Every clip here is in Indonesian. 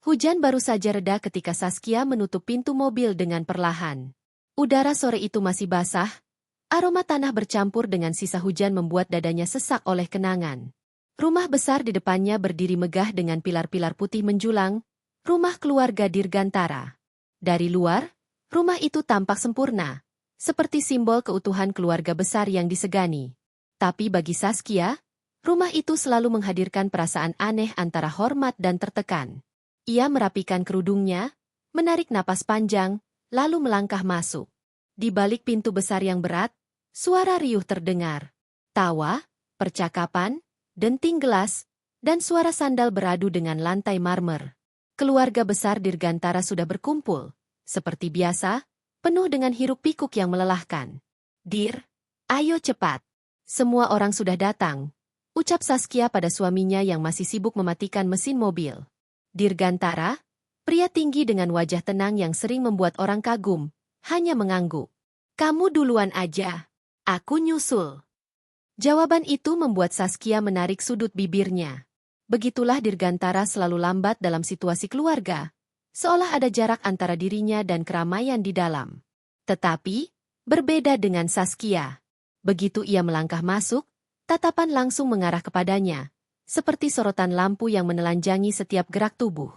Hujan baru saja reda ketika Saskia menutup pintu mobil dengan perlahan. Udara sore itu masih basah, aroma tanah bercampur dengan sisa hujan membuat dadanya sesak oleh kenangan. Rumah besar di depannya berdiri megah dengan pilar-pilar putih menjulang, rumah keluarga Dirgantara. Dari luar, rumah itu tampak sempurna, seperti simbol keutuhan keluarga besar yang disegani. Tapi bagi Saskia, rumah itu selalu menghadirkan perasaan aneh antara hormat dan tertekan. Ia merapikan kerudungnya, menarik napas panjang, lalu melangkah masuk. Di balik pintu besar yang berat, suara riuh terdengar. Tawa, percakapan, denting gelas, dan suara sandal beradu dengan lantai marmer. Keluarga besar Dirgantara sudah berkumpul. Seperti biasa, penuh dengan hiruk-pikuk yang melelahkan. "Dir, ayo cepat. Semua orang sudah datang," ucap Saskia pada suaminya yang masih sibuk mematikan mesin mobil. Dirgantara, pria tinggi dengan wajah tenang yang sering membuat orang kagum, hanya mengangguk. "Kamu duluan aja. Aku nyusul." Jawaban itu membuat Saskia menarik sudut bibirnya. Begitulah Dirgantara selalu lambat dalam situasi keluarga, seolah ada jarak antara dirinya dan keramaian di dalam. Tetapi, berbeda dengan Saskia. Begitu ia melangkah masuk, tatapan langsung mengarah kepadanya, seperti sorotan lampu yang menelanjangi setiap gerak tubuh.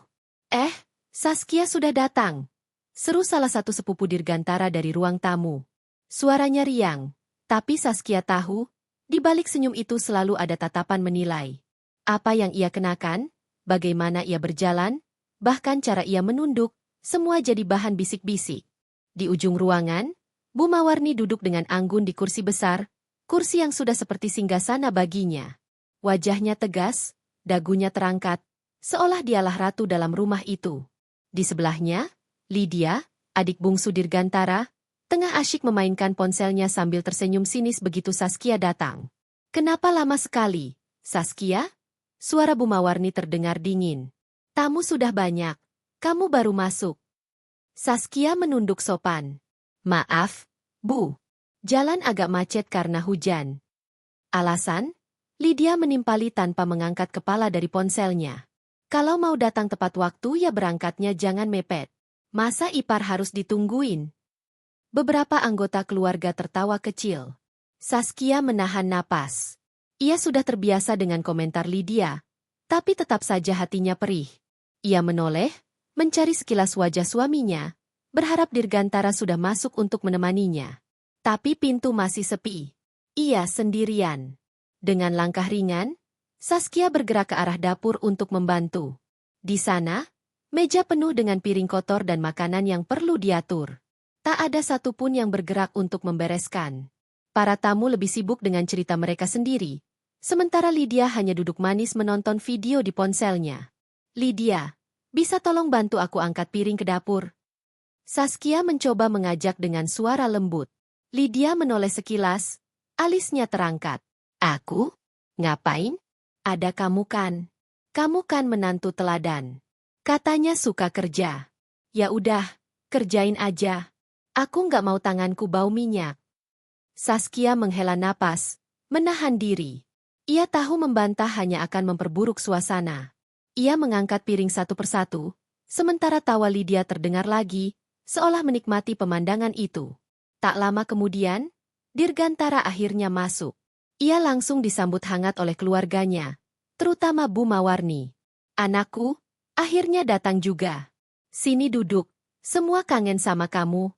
Saskia sudah datang," seru salah satu sepupu Dirgantara dari ruang tamu. Suaranya riang, tapi Saskia tahu, di balik senyum itu selalu ada tatapan menilai. Apa yang ia kenakan, bagaimana ia berjalan, bahkan cara ia menunduk, semua jadi bahan bisik-bisik. Di ujung ruangan, Bu Mawarni duduk dengan anggun di kursi besar, kursi yang sudah seperti singgasana baginya. Wajahnya tegas, dagunya terangkat, seolah dialah ratu dalam rumah itu. Di sebelahnya, Lydia, adik bungsu Dirgantara, tengah asyik memainkan ponselnya sambil tersenyum sinis begitu Saskia datang. "Kenapa lama sekali, Saskia?" Suara Bu Mawarni terdengar dingin. "Tamu sudah banyak, kamu baru masuk." Saskia menunduk sopan. "Maaf, Bu. Jalan agak macet karena hujan." Alasan? Lydia menimpali tanpa mengangkat kepala dari ponselnya. "Kalau mau datang tepat waktu ya berangkatnya jangan mepet. Masa ipar harus ditungguin?" Beberapa anggota keluarga tertawa kecil. Saskia menahan napas. Ia sudah terbiasa dengan komentar Lydia, tapi tetap saja hatinya perih. Ia menoleh, mencari sekilas wajah suaminya, berharap Dirgantara sudah masuk untuk menemaninya. Tapi pintu masih sepi. Ia sendirian. Dengan langkah ringan, Saskia bergerak ke arah dapur untuk membantu. Di sana, meja penuh dengan piring kotor dan makanan yang perlu diatur. Tak ada satupun yang bergerak untuk membereskan. Para tamu lebih sibuk dengan cerita mereka sendiri, sementara Lydia hanya duduk manis menonton video di ponselnya. "Lydia, bisa tolong bantu aku angkat piring ke dapur?" Saskia mencoba mengajak dengan suara lembut. Lydia menoleh sekilas, alisnya terangkat. "Aku? Ngapain? Ada kamu kan? Kamu kan menantu teladan. Katanya suka kerja. Ya udah, kerjain aja. Aku nggak mau tanganku bau minyak." Saskia menghela napas, menahan diri. Ia tahu membantah hanya akan memperburuk suasana. Ia mengangkat piring satu persatu, sementara tawa Lydia terdengar lagi, seolah menikmati pemandangan itu. Tak lama kemudian, Dirgantara akhirnya masuk. Ia langsung disambut hangat oleh keluarganya, terutama Bu Mawarni. "Anakku, akhirnya datang juga. Sini duduk, semua kangen sama kamu."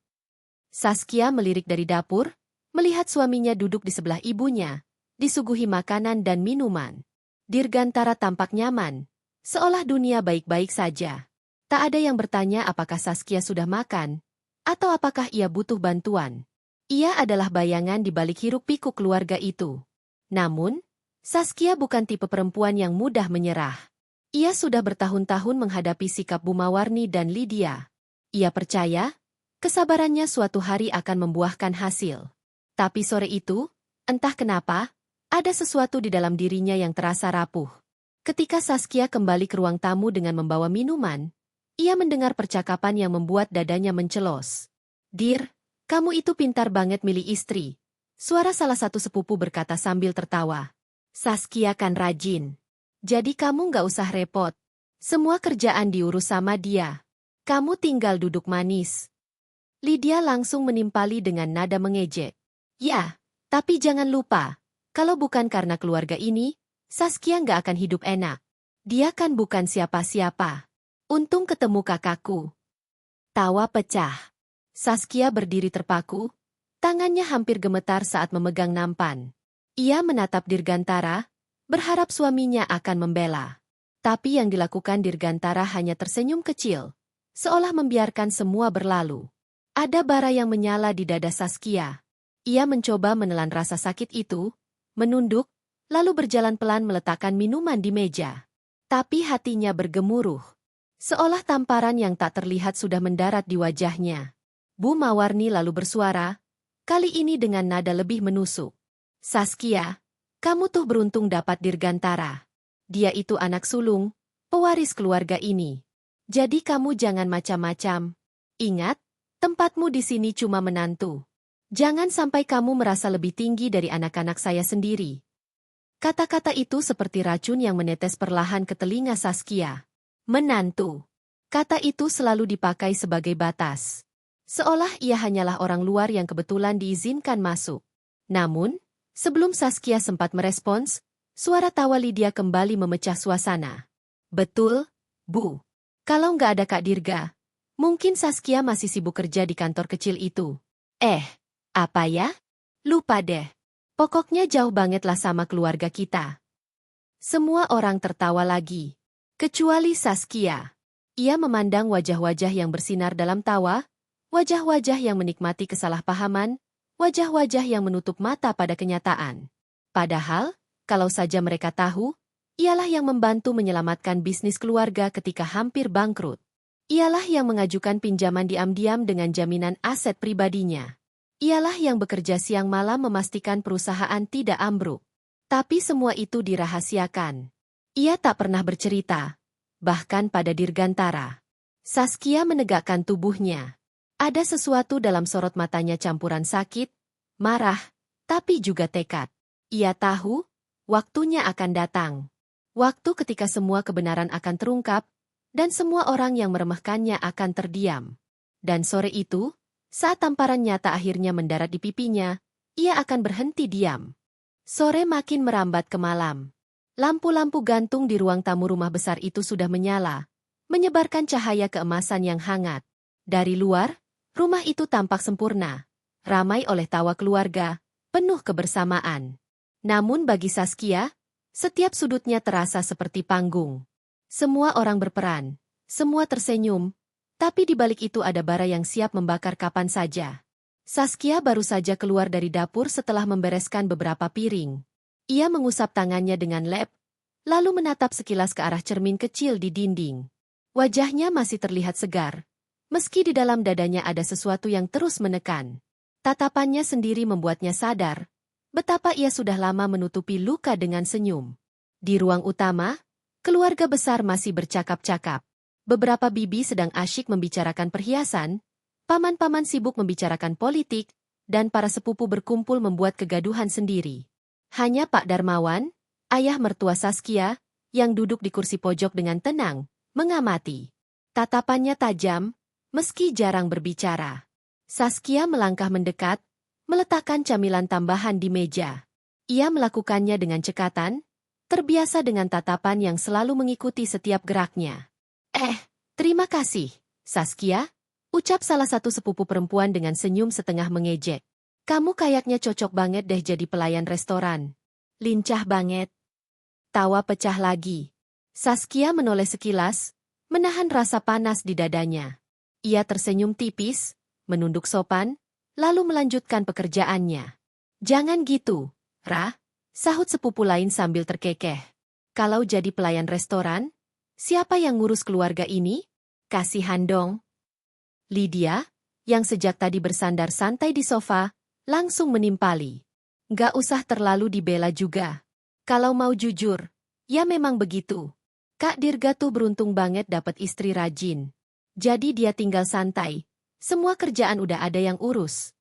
Saskia melirik dari dapur, melihat suaminya duduk di sebelah ibunya, disuguhi makanan dan minuman. Dirgantara tampak nyaman, seolah dunia baik-baik saja. Tak ada yang bertanya apakah Saskia sudah makan, atau apakah ia butuh bantuan. Ia adalah bayangan di balik hiruk-pikuk keluarga itu. Namun, Saskia bukan tipe perempuan yang mudah menyerah. Ia sudah bertahun-tahun menghadapi sikap Bu Mawarni dan Lydia. Ia percaya, kesabarannya suatu hari akan membuahkan hasil. Tapi sore itu, entah kenapa, ada sesuatu di dalam dirinya yang terasa rapuh. Ketika Saskia kembali ke ruang tamu dengan membawa minuman, ia mendengar percakapan yang membuat dadanya mencelos. "Dir, kamu itu pintar banget milih istri," suara salah satu sepupu berkata sambil tertawa. "Saskia kan rajin. Jadi kamu nggak usah repot." Semua kerjaan diurus sama dia. Kamu tinggal duduk manis. Lydia langsung menimpali dengan nada mengejek. Ya, tapi jangan lupa, kalau bukan karena keluarga ini, Saskia nggak akan hidup enak. Dia kan bukan siapa-siapa. Untung ketemu kakakku. Tawa pecah. Saskia berdiri terpaku, tangannya hampir gemetar saat memegang nampan. Ia menatap Dirgantara, berharap suaminya akan membela. Tapi yang dilakukan Dirgantara hanya tersenyum kecil, seolah membiarkan semua berlalu. Ada bara yang menyala di dada Saskia. Ia mencoba menelan rasa sakit itu, menunduk, lalu berjalan pelan meletakkan minuman di meja. Tapi hatinya bergemuruh. Seolah tamparan yang tak terlihat sudah mendarat di wajahnya. Bu Mawarni lalu bersuara, kali ini dengan nada lebih menusuk. Saskia, kamu tuh beruntung dapat Dirgantara. Dia itu anak sulung, pewaris keluarga ini. Jadi kamu jangan macam-macam. Ingat, tempatmu di sini cuma menantu. Jangan sampai kamu merasa lebih tinggi dari anak-anak saya sendiri. Kata-kata itu seperti racun yang menetes perlahan ke telinga Saskia. Menantu. Kata itu selalu dipakai sebagai batas. Seolah ia hanyalah orang luar yang kebetulan diizinkan masuk. Namun, sebelum Saskia sempat merespons, suara tawa Lydia kembali memecah suasana. Betul, Bu. Kalau nggak ada Kak Dirga, mungkin Saskia masih sibuk kerja di kantor kecil itu. Apa ya? Lupa deh. Pokoknya jauh bangetlah sama keluarga kita. Semua orang tertawa lagi. Kecuali Saskia. Ia memandang wajah-wajah yang bersinar dalam tawa, wajah-wajah yang menikmati kesalahpahaman, wajah-wajah yang menutup mata pada kenyataan. Padahal, kalau saja mereka tahu, ialah yang membantu menyelamatkan bisnis keluarga ketika hampir bangkrut. Ialah yang mengajukan pinjaman diam-diam dengan jaminan aset pribadinya. Ialah yang bekerja siang malam memastikan perusahaan tidak ambruk. Tapi semua itu dirahasiakan. Ia tak pernah bercerita, bahkan pada Dirgantara. Saskia menegakkan tubuhnya. Ada sesuatu dalam sorot matanya campuran sakit, marah, tapi juga tekad. Ia tahu, waktunya akan datang. Waktu ketika semua kebenaran akan terungkap, dan semua orang yang meremehkannya akan terdiam. Dan sore itu, saat tamparan nyata akhirnya mendarat di pipinya, ia akan berhenti diam. Sore makin merambat ke malam. Lampu-lampu gantung di ruang tamu rumah besar itu sudah menyala, menyebarkan cahaya keemasan yang hangat. Dari luar, rumah itu tampak sempurna, ramai oleh tawa keluarga, penuh kebersamaan. Namun bagi Saskia, setiap sudutnya terasa seperti panggung. Semua orang berperan, semua tersenyum, tapi di balik itu ada bara yang siap membakar kapan saja. Saskia baru saja keluar dari dapur setelah membereskan beberapa piring. Ia mengusap tangannya dengan lep, lalu menatap sekilas ke arah cermin kecil di dinding. Wajahnya masih terlihat segar, meski di dalam dadanya ada sesuatu yang terus menekan. Tatapannya sendiri membuatnya sadar, betapa ia sudah lama menutupi luka dengan senyum. Di ruang utama, keluarga besar masih bercakap-cakap. Beberapa bibi sedang asyik membicarakan perhiasan, paman-paman sibuk membicarakan politik, dan para sepupu berkumpul membuat kegaduhan sendiri. Hanya Pak Darmawan, ayah mertua Saskia, yang duduk di kursi pojok dengan tenang, mengamati. Tatapannya tajam, meski jarang berbicara. Saskia melangkah mendekat, meletakkan camilan tambahan di meja. Ia melakukannya dengan cekatan, terbiasa dengan tatapan yang selalu mengikuti setiap geraknya. Terima kasih, Saskia, ucap salah satu sepupu perempuan dengan senyum setengah mengejek. Kamu kayaknya cocok banget deh jadi pelayan restoran. Lincah banget. Tawa pecah lagi. Saskia menoleh sekilas, menahan rasa panas di dadanya. Ia tersenyum tipis, menunduk sopan, lalu melanjutkan pekerjaannya. Jangan gitu, Ra, sahut sepupu lain sambil terkekeh. Kalau jadi pelayan restoran, siapa yang ngurus keluarga ini? Kasihan dong. Lydia, yang sejak tadi bersandar santai di sofa, langsung menimpali. Nggak usah terlalu dibela juga. Kalau mau jujur, ya memang begitu. Kak Dirga tuh beruntung banget dapat istri rajin. Jadi dia tinggal santai. Semua kerjaan udah ada yang urus.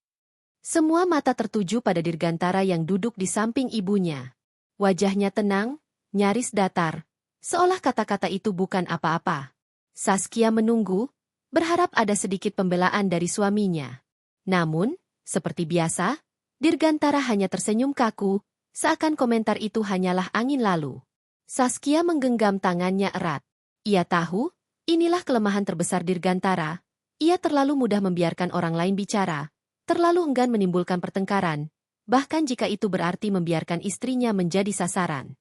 Semua mata tertuju pada Dirgantara yang duduk di samping ibunya. Wajahnya tenang, nyaris datar, seolah kata-kata itu bukan apa-apa. Saskia menunggu, berharap ada sedikit pembelaan dari suaminya. Namun, seperti biasa, Dirgantara hanya tersenyum kaku, seakan komentar itu hanyalah angin lalu. Saskia menggenggam tangannya erat. Ia tahu, inilah kelemahan terbesar Dirgantara. Ia terlalu mudah membiarkan orang lain bicara, terlalu enggan menimbulkan pertengkaran, bahkan jika itu berarti membiarkan istrinya menjadi sasaran.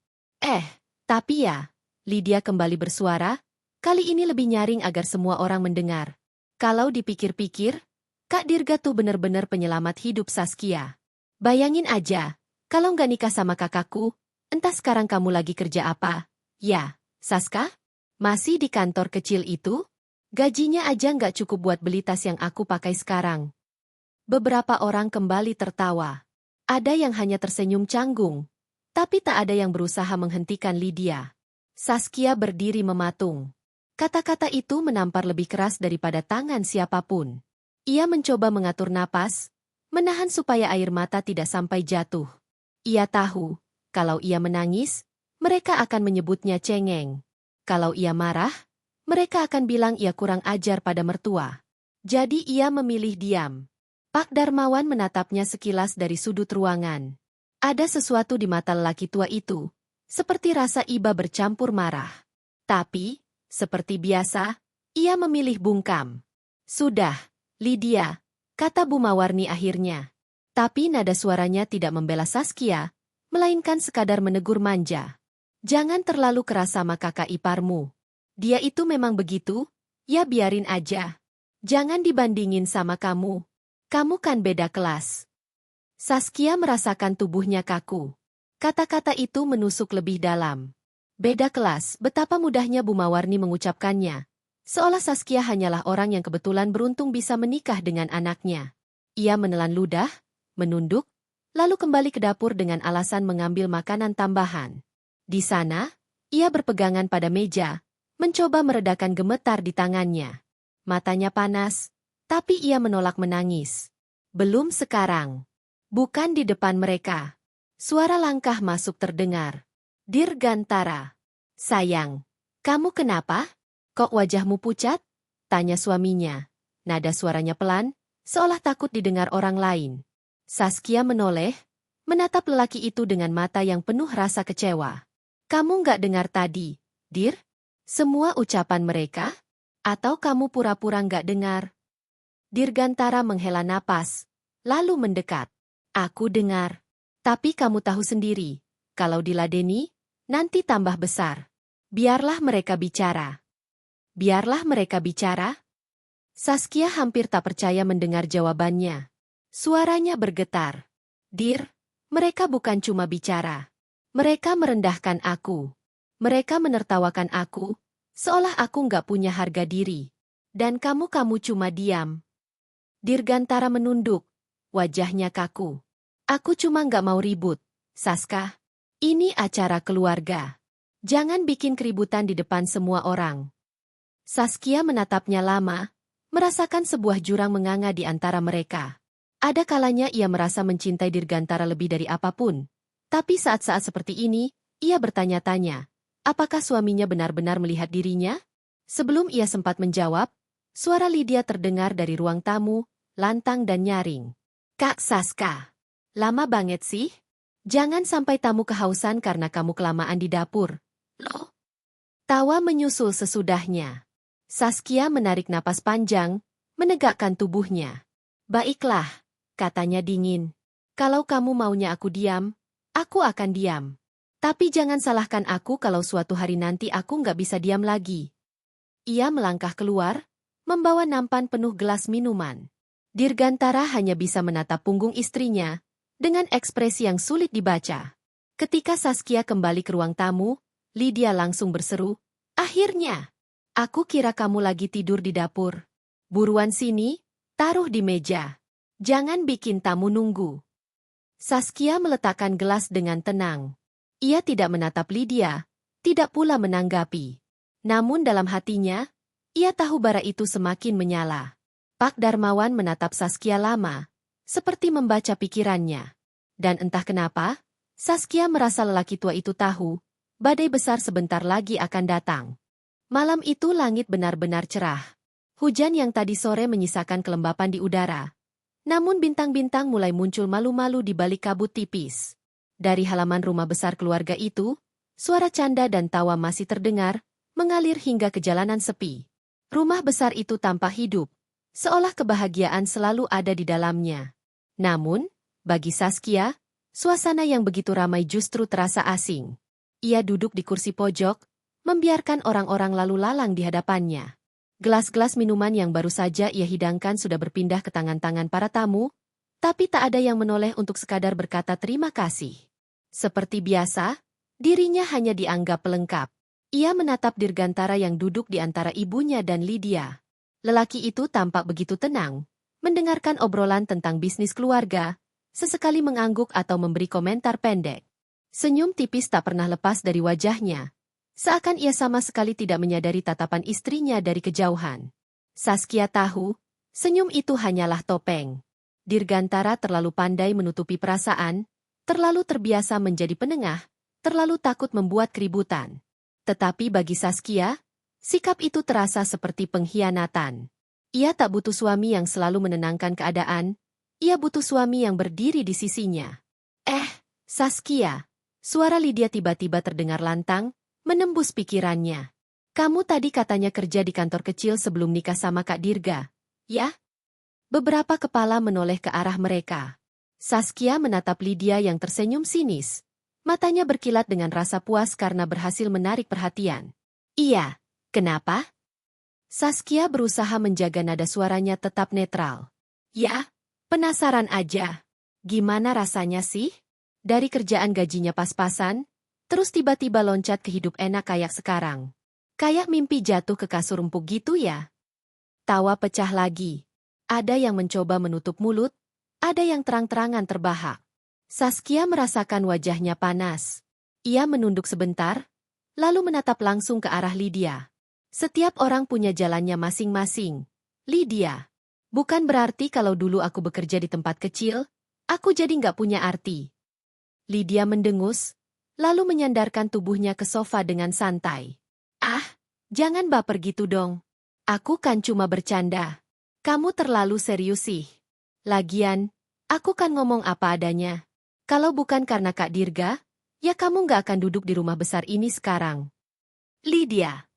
Tapi ya, Lydia kembali bersuara, kali ini lebih nyaring agar semua orang mendengar. Kalau dipikir-pikir, Kak Dirga tuh bener-bener penyelamat hidup Saskia. Bayangin aja, kalau nggak nikah sama kakakku, entah sekarang kamu lagi kerja apa? Ya, Saska? Masih di kantor kecil itu? Gajinya aja nggak cukup buat beli tas yang aku pakai sekarang. Beberapa orang kembali tertawa. Ada yang hanya tersenyum canggung, tapi tak ada yang berusaha menghentikan Lydia. Saskia berdiri mematung. Kata-kata itu menampar lebih keras daripada tangan siapapun. Ia mencoba mengatur napas, menahan supaya air mata tidak sampai jatuh. Ia tahu, kalau ia menangis, mereka akan menyebutnya cengeng. Kalau ia marah, mereka akan bilang ia kurang ajar pada mertua. Jadi ia memilih diam. Pak Darmawan menatapnya sekilas dari sudut ruangan. Ada sesuatu di mata lelaki tua itu, seperti rasa iba bercampur marah. Tapi, seperti biasa, ia memilih bungkam. Sudah, Lydia, kata Bu Mawarni akhirnya. Tapi nada suaranya tidak membela Saskia, melainkan sekadar menegur manja. Jangan terlalu keras sama kakak iparmu. Dia itu memang begitu, ya biarin aja. Jangan dibandingin sama kamu. Kamu kan beda kelas. Saskia merasakan tubuhnya kaku. Kata-kata itu menusuk lebih dalam. Beda kelas, betapa mudahnya Bu Mawarni mengucapkannya. Seolah Saskia hanyalah orang yang kebetulan beruntung bisa menikah dengan anaknya. Ia menelan ludah, menunduk, lalu kembali ke dapur dengan alasan mengambil makanan tambahan. Di sana, ia berpegangan pada meja, mencoba meredakan gemetar di tangannya. Matanya panas, tapi ia menolak menangis. Belum sekarang. Bukan di depan mereka. Suara langkah masuk terdengar. Dirgantara. Sayang, kamu kenapa? Kok wajahmu pucat? Tanya suaminya. Nada suaranya pelan, seolah takut didengar orang lain. Saskia menoleh, menatap lelaki itu dengan mata yang penuh rasa kecewa. Kamu nggak dengar tadi, Dir? Semua ucapan mereka? Atau kamu pura-pura nggak dengar? Dirgantara menghela napas, lalu mendekat. Aku dengar. Tapi kamu tahu sendiri, kalau diladeni, nanti tambah besar. Biarlah mereka bicara. Biarlah mereka bicara? Saskia hampir tak percaya mendengar jawabannya. Suaranya bergetar. Dir, mereka bukan cuma bicara. Mereka merendahkan aku. Mereka menertawakan aku, seolah aku nggak punya harga diri. Dan kamu cuma diam. Dirgantara menunduk, wajahnya kaku. Aku cuma nggak mau ribut, Saska. Ini acara keluarga. Jangan bikin keributan di depan semua orang. Saskia menatapnya lama, merasakan sebuah jurang menganga di antara mereka. Ada kalanya ia merasa mencintai Dirgantara lebih dari apapun. Tapi saat-saat seperti ini, ia bertanya-tanya, apakah suaminya benar-benar melihat dirinya? Sebelum ia sempat menjawab, suara Lydia terdengar dari ruang tamu, lantang dan nyaring. Kak Saska, lama banget sih? Jangan sampai tamu kehausan karena kamu kelamaan di dapur. Loh? Tawa menyusul sesudahnya. Saskia menarik napas panjang, menegakkan tubuhnya. Baiklah, katanya dingin. Kalau kamu maunya aku diam, aku akan diam. Tapi jangan salahkan aku kalau suatu hari nanti aku nggak bisa diam lagi. Ia melangkah keluar, membawa nampan penuh gelas minuman. Dirgantara hanya bisa menatap punggung istrinya, dengan ekspresi yang sulit dibaca. Ketika Saskia kembali ke ruang tamu, Lydia langsung berseru, akhirnya! Aku kira kamu lagi tidur di dapur. Buruan sini, taruh di meja. Jangan bikin tamu nunggu. Saskia meletakkan gelas dengan tenang. Ia tidak menatap Lydia, tidak pula menanggapi. Namun dalam hatinya, ia tahu bara itu semakin menyala. Pak Darmawan menatap Saskia lama, seperti membaca pikirannya. Dan entah kenapa, Saskia merasa lelaki tua itu tahu Badai besar sebentar lagi akan datang. Malam itu langit benar-benar cerah. Hujan yang tadi sore menyisakan kelembapan di udara. Namun bintang-bintang mulai muncul malu-malu di balik kabut tipis. Dari halaman rumah besar keluarga itu, suara canda dan tawa masih terdengar, mengalir hingga ke jalanan sepi. Rumah besar itu tampak hidup, seolah kebahagiaan selalu ada di dalamnya. Namun, bagi Saskia, suasana yang begitu ramai justru terasa asing. Ia duduk di kursi pojok, membiarkan orang-orang lalu lalang di hadapannya. Gelas-gelas minuman yang baru saja ia hidangkan sudah berpindah ke tangan-tangan para tamu, tapi tak ada yang menoleh untuk sekadar berkata terima kasih. Seperti biasa, dirinya hanya dianggap pelengkap. Ia menatap Dirgantara yang duduk di antara ibunya dan Lydia. Lelaki itu tampak begitu tenang, mendengarkan obrolan tentang bisnis keluarga, sesekali mengangguk atau memberi komentar pendek. Senyum tipis tak pernah lepas dari wajahnya, seakan ia sama sekali tidak menyadari tatapan istrinya dari kejauhan. Saskia tahu, senyum itu hanyalah topeng. Dirgantara terlalu pandai menutupi perasaan, terlalu terbiasa menjadi penengah, terlalu takut membuat keributan. Tetapi bagi Saskia, sikap itu terasa seperti pengkhianatan. Ia tak butuh suami yang selalu menenangkan keadaan, ia butuh suami yang berdiri di sisinya. Saskia, suara Lydia tiba-tiba terdengar lantang, menembus pikirannya. Kamu tadi katanya kerja di kantor kecil sebelum nikah sama Kak Dirga, ya? Beberapa kepala menoleh ke arah mereka. Saskia menatap Lydia yang tersenyum sinis. Matanya berkilat dengan rasa puas karena berhasil menarik perhatian. Iya, kenapa? Saskia berusaha menjaga nada suaranya tetap netral. Ya, penasaran aja. Gimana rasanya sih? Dari kerjaan gajinya pas-pasan, terus tiba-tiba loncat ke hidup enak kayak sekarang. Kayak mimpi jatuh ke kasur empuk gitu ya? Tawa pecah lagi. Ada yang mencoba menutup mulut, ada yang terang-terangan terbahak. Saskia merasakan wajahnya panas. Ia menunduk sebentar, lalu menatap langsung ke arah Lydia. Setiap orang punya jalannya masing-masing. Lydia, bukan berarti kalau dulu aku bekerja di tempat kecil, aku jadi nggak punya arti. Lydia mendengus, lalu menyandarkan tubuhnya ke sofa dengan santai. Jangan baper gitu dong. Aku kan cuma bercanda. Kamu terlalu serius sih. Lagian, aku kan ngomong apa adanya. Kalau bukan karena Kak Dirga, ya kamu nggak akan duduk di rumah besar ini sekarang. Lydia.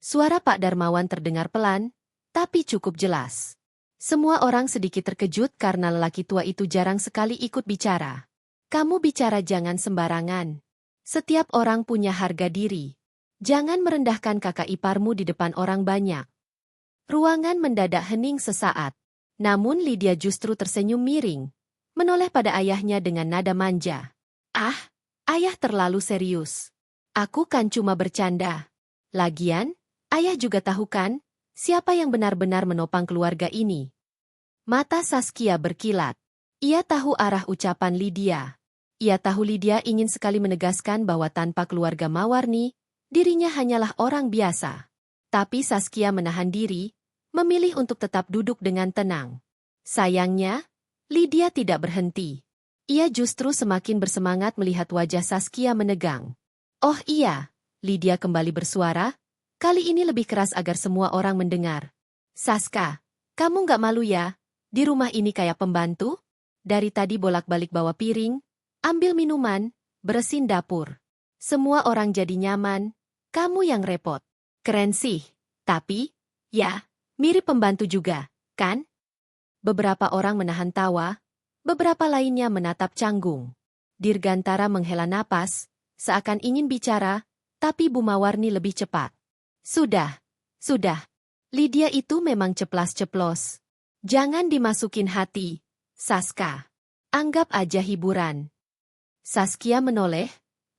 Suara Pak Darmawan terdengar pelan, tapi cukup jelas. Semua orang sedikit terkejut karena lelaki tua itu jarang sekali ikut bicara. Kamu bicara jangan sembarangan. Setiap orang punya harga diri. Jangan merendahkan kakak iparmu di depan orang banyak. Ruangan mendadak hening sesaat. Namun Lydia justru tersenyum miring, menoleh pada ayahnya dengan nada manja. Ayah terlalu serius. Aku kan cuma bercanda. Lagian, ayah juga tahu kan, siapa yang benar-benar menopang keluarga ini. Mata Saskia berkilat. Ia tahu arah ucapan Lydia. Ia tahu Lydia ingin sekali menegaskan bahwa tanpa keluarga Mawarni, dirinya hanyalah orang biasa. Tapi Saskia menahan diri, memilih untuk tetap duduk dengan tenang. Sayangnya, Lydia tidak berhenti. Ia justru semakin bersemangat melihat wajah Saskia menegang. Oh iya, Lydia kembali bersuara, kali ini lebih keras agar semua orang mendengar. Saska, kamu nggak malu ya? Di rumah ini kayak pembantu? Dari tadi bolak-balik bawa piring, ambil minuman, beresin dapur. Semua orang jadi nyaman, kamu yang repot. Keren sih, tapi, ya, mirip pembantu juga, kan? Beberapa orang menahan tawa, beberapa lainnya menatap canggung. Dirgantara menghela napas, seakan ingin bicara, tapi Bu Mawarni lebih cepat. Sudah. Lydia itu memang ceplas-ceplos. Jangan dimasukin hati, Saska. Anggap aja hiburan. Saskia menoleh,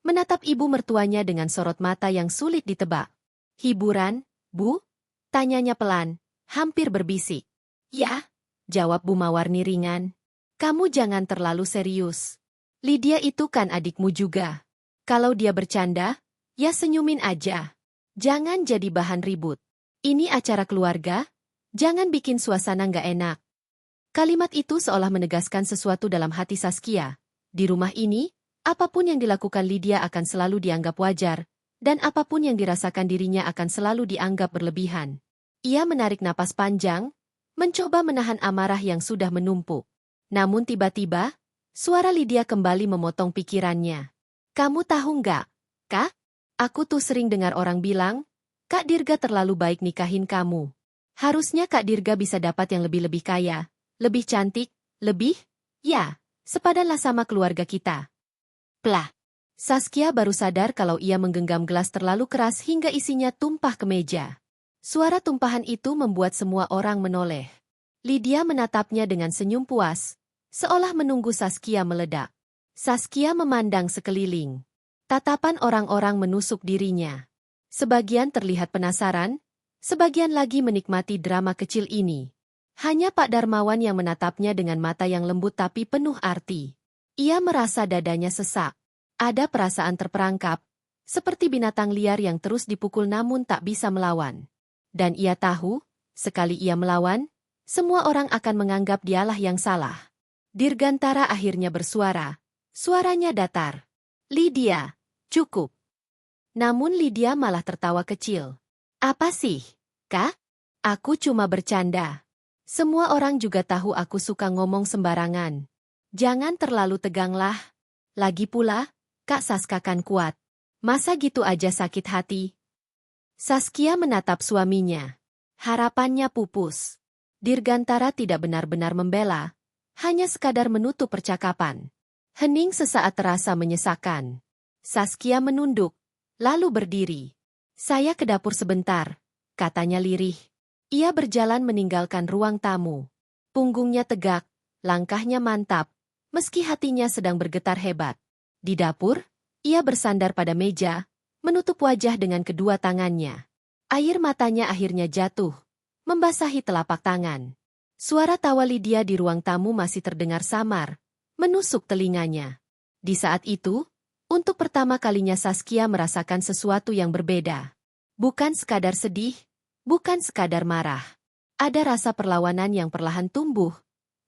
menatap ibu mertuanya dengan sorot mata yang sulit ditebak. Hiburan, Bu? Tanyanya pelan, hampir berbisik. Ya, jawab Bu Mawarni ringan. Kamu jangan terlalu serius. Lydia itu kan adikmu juga. Kalau dia bercanda, ya senyumin aja. Jangan jadi bahan ribut. Ini acara keluarga, jangan bikin suasana nggak enak. Kalimat itu seolah menegaskan sesuatu dalam hati Saskia. Di rumah ini, Apapun yang dilakukan Lydia akan selalu dianggap wajar, dan apapun yang dirasakan dirinya akan selalu dianggap berlebihan. Ia menarik napas panjang, mencoba menahan amarah yang sudah menumpuk. Namun tiba-tiba, suara Lydia kembali memotong pikirannya. Kamu tahu nggak, Kak? Aku tuh sering dengar orang bilang, Kak Dirga terlalu baik nikahin kamu. Harusnya Kak Dirga bisa dapat yang lebih-lebih kaya, lebih cantik, lebih, ya, sepadanlah sama keluarga kita. Plah. Saskia baru sadar kalau ia menggenggam gelas terlalu keras hingga isinya tumpah ke meja. Suara tumpahan itu membuat semua orang menoleh. Lydia menatapnya dengan senyum puas, seolah menunggu Saskia meledak. Saskia memandang sekeliling. Tatapan orang-orang menusuk dirinya. Sebagian terlihat penasaran, sebagian lagi menikmati drama kecil ini. Hanya Pak Darmawan yang menatapnya dengan mata yang lembut tapi penuh arti. Ia merasa dadanya sesak. Ada perasaan terperangkap, seperti binatang liar yang terus dipukul namun tak bisa melawan. Dan ia tahu, sekali ia melawan, semua orang akan menganggap dialah yang salah. Dirgantara akhirnya bersuara. Suaranya datar. Lydia, cukup. Namun Lydia malah tertawa kecil. Apa sih, Kak? Aku cuma bercanda. Semua orang juga tahu aku suka ngomong sembarangan. Jangan terlalu teganglah. Lagi pula, Kak Saska kan kuat. Masa gitu aja sakit hati? Saskia menatap suaminya. Harapannya pupus. Dirgantara tidak benar-benar membela, hanya sekadar menutup percakapan. Hening sesaat terasa menyesakan. Saskia menunduk, lalu berdiri. Saya ke dapur sebentar, katanya lirih. Ia berjalan meninggalkan ruang tamu. Punggungnya tegak, langkahnya mantap, meski hatinya sedang bergetar hebat. Di dapur, ia bersandar pada meja, menutup wajah dengan kedua tangannya. Air matanya akhirnya jatuh, membasahi telapak tangan. Suara tawa Lydia di ruang tamu masih terdengar samar, menusuk telinganya. Di saat itu, untuk pertama kalinya Saskia merasakan sesuatu yang berbeda. Bukan sekadar sedih, bukan sekadar marah. Ada rasa perlawanan yang perlahan tumbuh,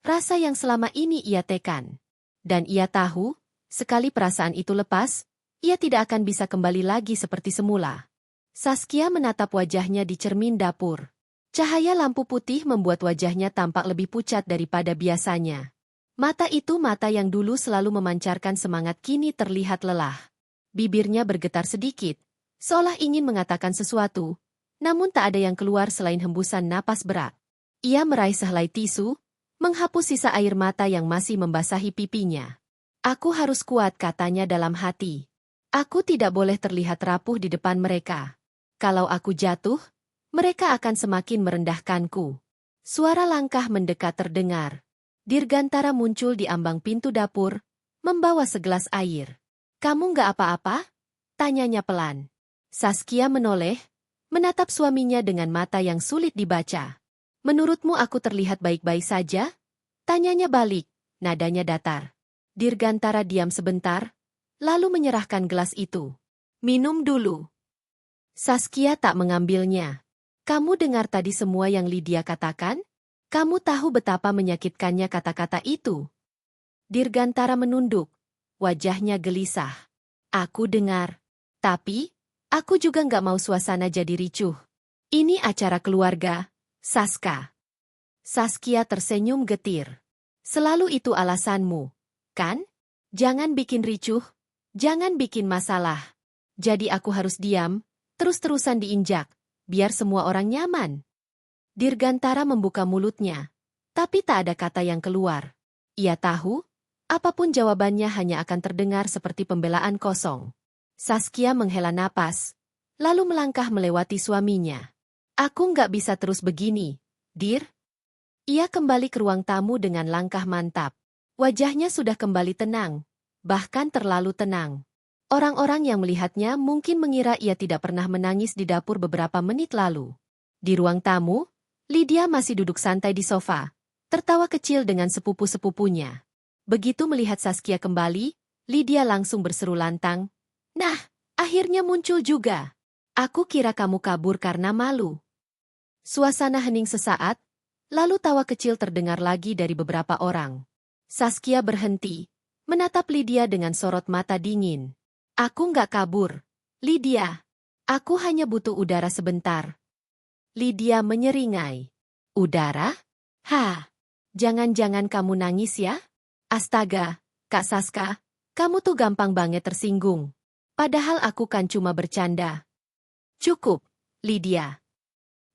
rasa yang selama ini ia tekan. Dan ia tahu, sekali perasaan itu lepas, ia tidak akan bisa kembali lagi seperti semula. Saskia menatap wajahnya di cermin dapur. Cahaya lampu putih membuat wajahnya tampak lebih pucat daripada biasanya. Mata itu mata yang dulu selalu memancarkan semangat kini terlihat lelah. Bibirnya bergetar sedikit, seolah ingin mengatakan sesuatu, namun tak ada yang keluar selain hembusan napas berat. Ia meraih sehelai tisu, menghapus sisa air mata yang masih membasahi pipinya. Aku harus kuat, katanya dalam hati. Aku tidak boleh terlihat rapuh di depan mereka. Kalau aku jatuh, mereka akan semakin merendahkanku. Suara langkah mendekat terdengar. Dirgantara muncul di ambang pintu dapur, membawa segelas air. Kamu nggak apa-apa? Tanyanya pelan. Saskia menoleh, menatap suaminya dengan mata yang sulit dibaca. Menurutmu aku terlihat baik-baik saja? Tanyanya balik, nadanya datar. Dirgantara diam sebentar, lalu menyerahkan gelas itu. Minum dulu. Saskia tak mengambilnya. Kamu dengar tadi semua yang Lydia katakan? Kamu tahu betapa menyakitkannya kata-kata itu? Dirgantara menunduk, wajahnya gelisah. Aku dengar. Tapi, aku juga nggak mau suasana jadi ricuh. Ini acara keluarga, Saska. Saskia tersenyum getir. Selalu itu alasanmu, kan? Jangan bikin ricuh, jangan bikin masalah. Jadi aku harus diam, terus-terusan diinjak, biar semua orang nyaman. Dirgantara membuka mulutnya, tapi tak ada kata yang keluar. Ia tahu, apapun jawabannya hanya akan terdengar seperti pembelaan kosong. Saskia menghela napas, lalu melangkah melewati suaminya. Aku nggak bisa terus begini, Dir. Ia kembali ke ruang tamu dengan langkah mantap. Wajahnya sudah kembali tenang, bahkan terlalu tenang. Orang-orang yang melihatnya mungkin mengira ia tidak pernah menangis di dapur beberapa menit lalu. Di ruang tamu, Lydia masih duduk santai di sofa, tertawa kecil dengan sepupu-sepupunya. Begitu melihat Saskia kembali, Lydia langsung berseru lantang, "Nah, akhirnya muncul juga. Aku kira kamu kabur karena malu." Suasana hening sesaat, lalu tawa kecil terdengar lagi dari beberapa orang. Saskia berhenti, menatap Lydia dengan sorot mata dingin. Aku nggak kabur, Lydia. Aku hanya butuh udara sebentar. Lydia menyeringai. Udara? Hah, jangan-jangan kamu nangis ya? Astaga, Kak Saska, kamu tuh gampang banget tersinggung. Padahal aku kan cuma bercanda. Cukup, Lydia.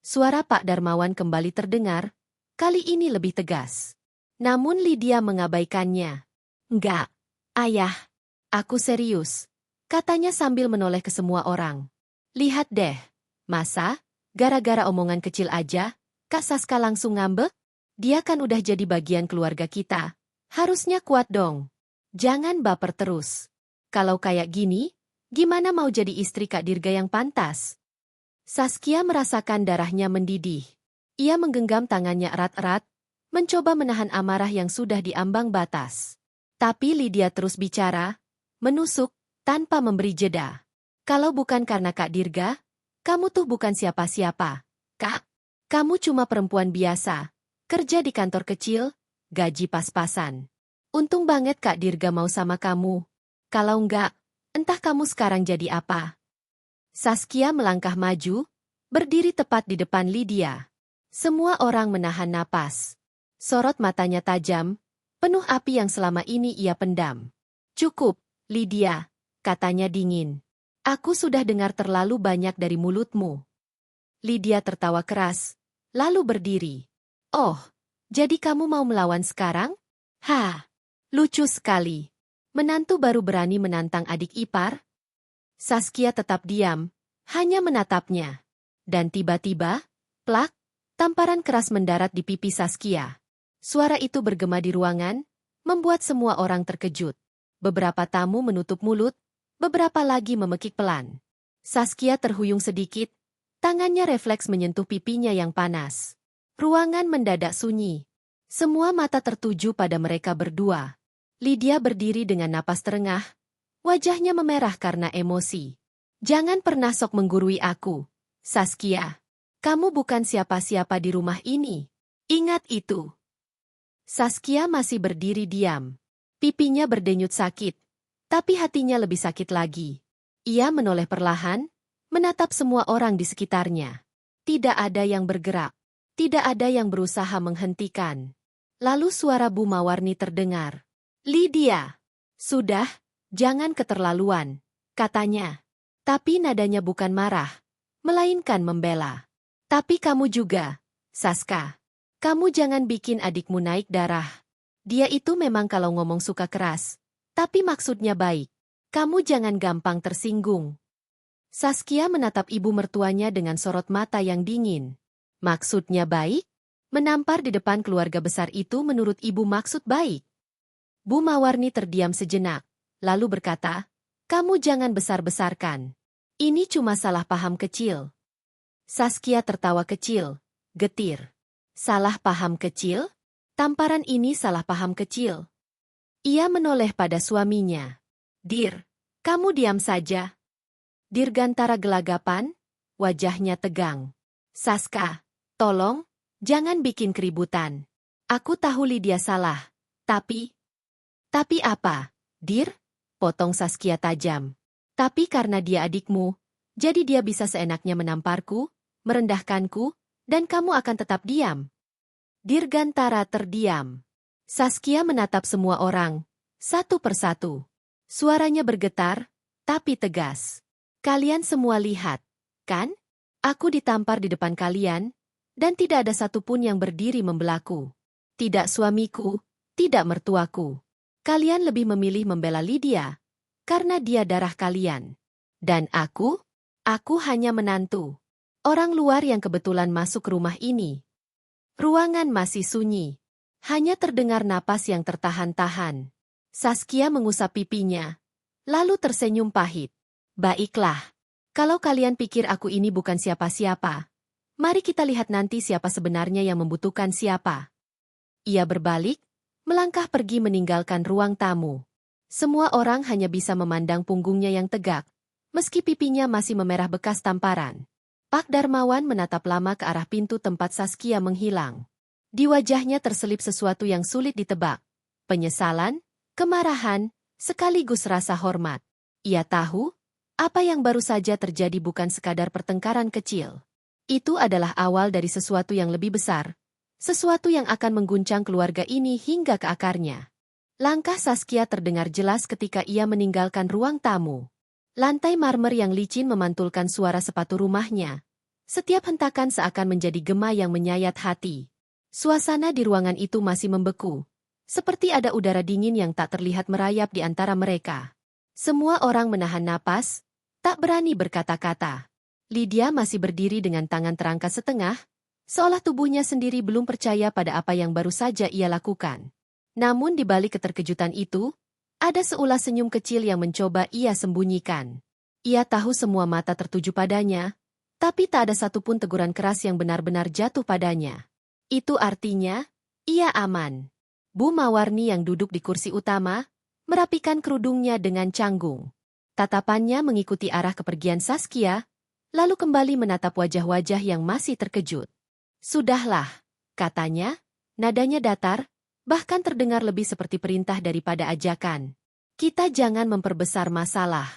Suara Pak Darmawan kembali terdengar, kali ini lebih tegas. Namun Lydia mengabaikannya. Enggak, ayah. Aku serius, katanya sambil menoleh ke semua orang. Lihat deh, masa? Gara-gara omongan kecil aja, Kak Saska langsung ngambek? Dia kan udah jadi bagian keluarga kita. Harusnya kuat dong. Jangan baper terus. Kalau kayak gini, gimana mau jadi istri Kak Dirga yang pantas? Saskia merasakan darahnya mendidih. Ia menggenggam tangannya erat-erat, mencoba menahan amarah yang sudah diambang batas. Tapi Lydia terus bicara, menusuk, tanpa memberi jeda. Kalau bukan karena Kak Dirga, kamu tuh bukan siapa-siapa. Kak, kamu cuma perempuan biasa, kerja di kantor kecil, gaji pas-pasan. Untung banget Kak Dirga mau sama kamu. Kalau enggak, entah kamu sekarang jadi apa. Saskia melangkah maju, berdiri tepat di depan Lydia. Semua orang menahan napas. Sorot matanya tajam, penuh api yang selama ini ia pendam. Cukup, Lydia, katanya dingin. Aku sudah dengar terlalu banyak dari mulutmu. Lydia tertawa keras, lalu berdiri. Oh, jadi kamu mau melawan sekarang? Hah, lucu sekali. Menantu baru berani menantang adik ipar? Saskia tetap diam, hanya menatapnya. Dan tiba-tiba, plak, tamparan keras mendarat di pipi Saskia. Suara itu bergema di ruangan, membuat semua orang terkejut. Beberapa tamu menutup mulut, beberapa lagi memekik pelan. Saskia terhuyung sedikit, tangannya refleks menyentuh pipinya yang panas. Ruangan mendadak sunyi. Semua mata tertuju pada mereka berdua. Lydia berdiri dengan napas terengah, wajahnya memerah karena emosi. Jangan pernah sok menggurui aku, Saskia. Kamu bukan siapa-siapa di rumah ini. Ingat itu. Saskia masih berdiri diam. Pipinya berdenyut sakit, tapi hatinya lebih sakit lagi. Ia menoleh perlahan, menatap semua orang di sekitarnya. Tidak ada yang bergerak. Tidak ada yang berusaha menghentikan. Lalu suara Bu Mawarni terdengar. Lydia, sudah. Jangan keterlaluan, katanya. Tapi nadanya bukan marah, melainkan membela. Tapi kamu juga, Saska. Kamu jangan bikin adikmu naik darah. Dia itu memang kalau ngomong suka keras, tapi maksudnya baik. Kamu jangan gampang tersinggung. Saskia menatap ibu mertuanya dengan sorot mata yang dingin. Maksudnya baik? Menampar di depan keluarga besar itu menurut ibu maksud baik? Bu Mawarni terdiam sejenak. Lalu berkata, kamu jangan besar-besarkan. Ini cuma salah paham kecil. Saskia tertawa kecil, getir. Salah paham kecil? Tamparan ini salah paham kecil. Ia menoleh pada suaminya. Dir, kamu diam saja. Dirgantara gelagapan, wajahnya tegang. Saska, tolong, jangan bikin keributan. Aku tahu Lydia salah, tapi apa, Dir? Potong Saskia tajam. Tapi karena dia adikmu, jadi dia bisa seenaknya menamparku, merendahkanku, dan kamu akan tetap diam. Dirgantara terdiam. Saskia menatap semua orang, satu persatu. Suaranya bergetar, tapi tegas. Kalian semua lihat, kan? Aku ditampar di depan kalian, dan tidak ada satupun yang berdiri membelaku. Tidak suamiku, tidak mertuaku. Kalian lebih memilih membela Lydia, karena dia darah kalian. Dan aku hanya menantu. Orang luar yang kebetulan masuk rumah ini. Ruangan masih sunyi. Hanya terdengar napas yang tertahan-tahan. Saskia mengusap pipinya, lalu tersenyum pahit. Baiklah, kalau kalian pikir aku ini bukan siapa-siapa, mari kita lihat nanti siapa sebenarnya yang membutuhkan siapa. Ia berbalik, melangkah pergi meninggalkan ruang tamu. Semua orang hanya bisa memandang punggungnya yang tegak, meski pipinya masih memerah bekas tamparan. Pak Darmawan menatap lama ke arah pintu tempat Saskia menghilang. Di wajahnya terselip sesuatu yang sulit ditebak. Penyesalan, kemarahan, sekaligus rasa hormat. Ia tahu, apa yang baru saja terjadi bukan sekadar pertengkaran kecil. Itu adalah awal dari sesuatu yang lebih besar, sesuatu yang akan mengguncang keluarga ini hingga ke akarnya. Langkah Saskia terdengar jelas ketika ia meninggalkan ruang tamu. Lantai marmer yang licin memantulkan suara sepatu rumahnya. Setiap hentakan seakan menjadi gema yang menyayat hati. Suasana di ruangan itu masih membeku. Seperti ada udara dingin yang tak terlihat merayap di antara mereka. Semua orang menahan napas, tak berani berkata-kata. Lydia masih berdiri dengan tangan terangkat setengah, seolah tubuhnya sendiri belum percaya pada apa yang baru saja ia lakukan. Namun di balik keterkejutan itu, ada seulas senyum kecil yang mencoba ia sembunyikan. Ia tahu semua mata tertuju padanya, tapi tak ada satupun teguran keras yang benar-benar jatuh padanya. Itu artinya, ia aman. Bu Mawarni yang duduk di kursi utama, merapikan kerudungnya dengan canggung. Tatapannya mengikuti arah kepergian Saskia, lalu kembali menatap wajah-wajah yang masih terkejut. Sudahlah, katanya, nadanya datar, bahkan terdengar lebih seperti perintah daripada ajakan. Kita jangan memperbesar masalah.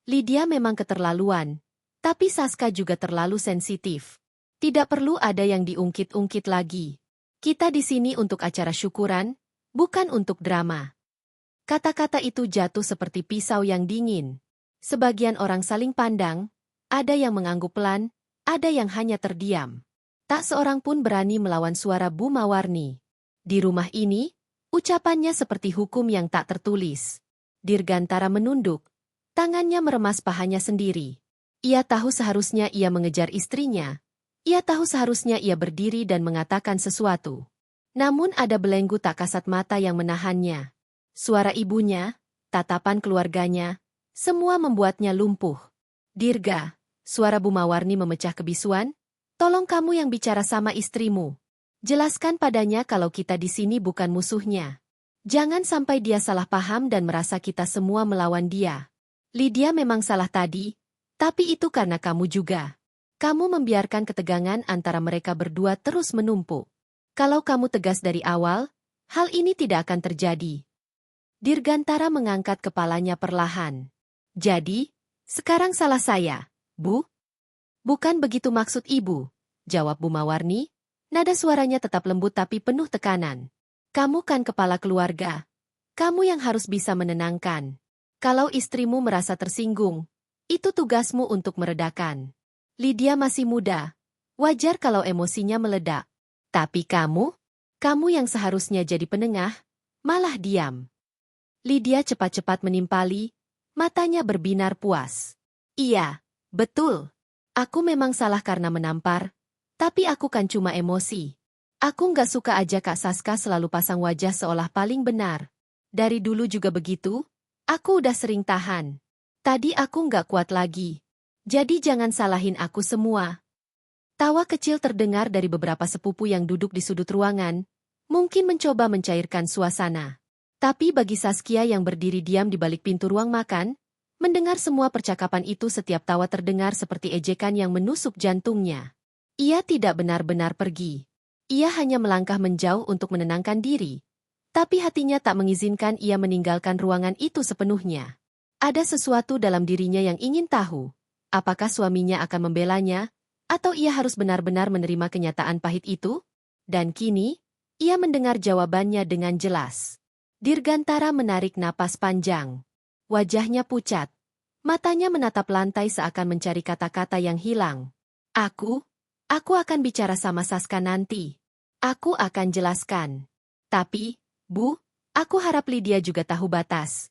Lydia memang keterlaluan, tapi Saska juga terlalu sensitif. Tidak perlu ada yang diungkit-ungkit lagi. Kita di sini untuk acara syukuran, bukan untuk drama. Kata-kata itu jatuh seperti pisau yang dingin. Sebagian orang saling pandang, ada yang mengangguk pelan, ada yang hanya terdiam. Tak seorang pun berani melawan suara Bu Mawarni. Di rumah ini, ucapannya seperti hukum yang tak tertulis. Dirgantara menunduk, tangannya meremas pahanya sendiri. Ia tahu seharusnya ia mengejar istrinya. Ia tahu seharusnya ia berdiri dan mengatakan sesuatu. Namun ada belenggu tak kasat mata yang menahannya. Suara ibunya, tatapan keluarganya, semua membuatnya lumpuh. Dirga, suara Bu Mawarni memecah kebisuan, tolong kamu yang bicara sama istrimu. Jelaskan padanya kalau kita di sini bukan musuhnya. Jangan sampai dia salah paham dan merasa kita semua melawan dia. Lydia memang salah tadi, tapi itu karena kamu juga. Kamu membiarkan ketegangan antara mereka berdua terus menumpuk. Kalau kamu tegas dari awal, hal ini tidak akan terjadi. Dirgantara mengangkat kepalanya perlahan. Jadi, sekarang salah saya, Bu? Bukan begitu maksud ibu, jawab Bu Mawarni. Nada suaranya tetap lembut tapi penuh tekanan. Kamu kan kepala keluarga. Kamu yang harus bisa menenangkan. Kalau istrimu merasa tersinggung, itu tugasmu untuk meredakan. Lydia masih muda. Wajar kalau emosinya meledak. Tapi kamu yang seharusnya jadi penengah, malah diam. Lydia cepat-cepat menimpali, matanya berbinar puas. Iya, betul. Aku memang salah karena menampar, tapi aku kan cuma emosi. Aku nggak suka aja Kak Saska selalu pasang wajah seolah paling benar. Dari dulu juga begitu, aku udah sering tahan. Tadi aku nggak kuat lagi. Jadi jangan salahin aku semua. Tawa kecil terdengar dari beberapa sepupu yang duduk di sudut ruangan, mungkin mencoba mencairkan suasana. Tapi bagi Saskia yang berdiri diam di balik pintu ruang makan, mendengar semua percakapan itu setiap tawa terdengar seperti ejekan yang menusuk jantungnya. Ia tidak benar-benar pergi. Ia hanya melangkah menjauh untuk menenangkan diri. Tapi hatinya tak mengizinkan ia meninggalkan ruangan itu sepenuhnya. Ada sesuatu dalam dirinya yang ingin tahu. Apakah suaminya akan membelanya, atau ia harus benar-benar menerima kenyataan pahit itu? Dan kini, ia mendengar jawabannya dengan jelas. Dirgantara menarik napas panjang. Wajahnya pucat. Matanya menatap lantai seakan mencari kata-kata yang hilang. Aku akan bicara sama Saska nanti. Aku akan jelaskan. Tapi, Bu, aku harap Lydia juga tahu batas.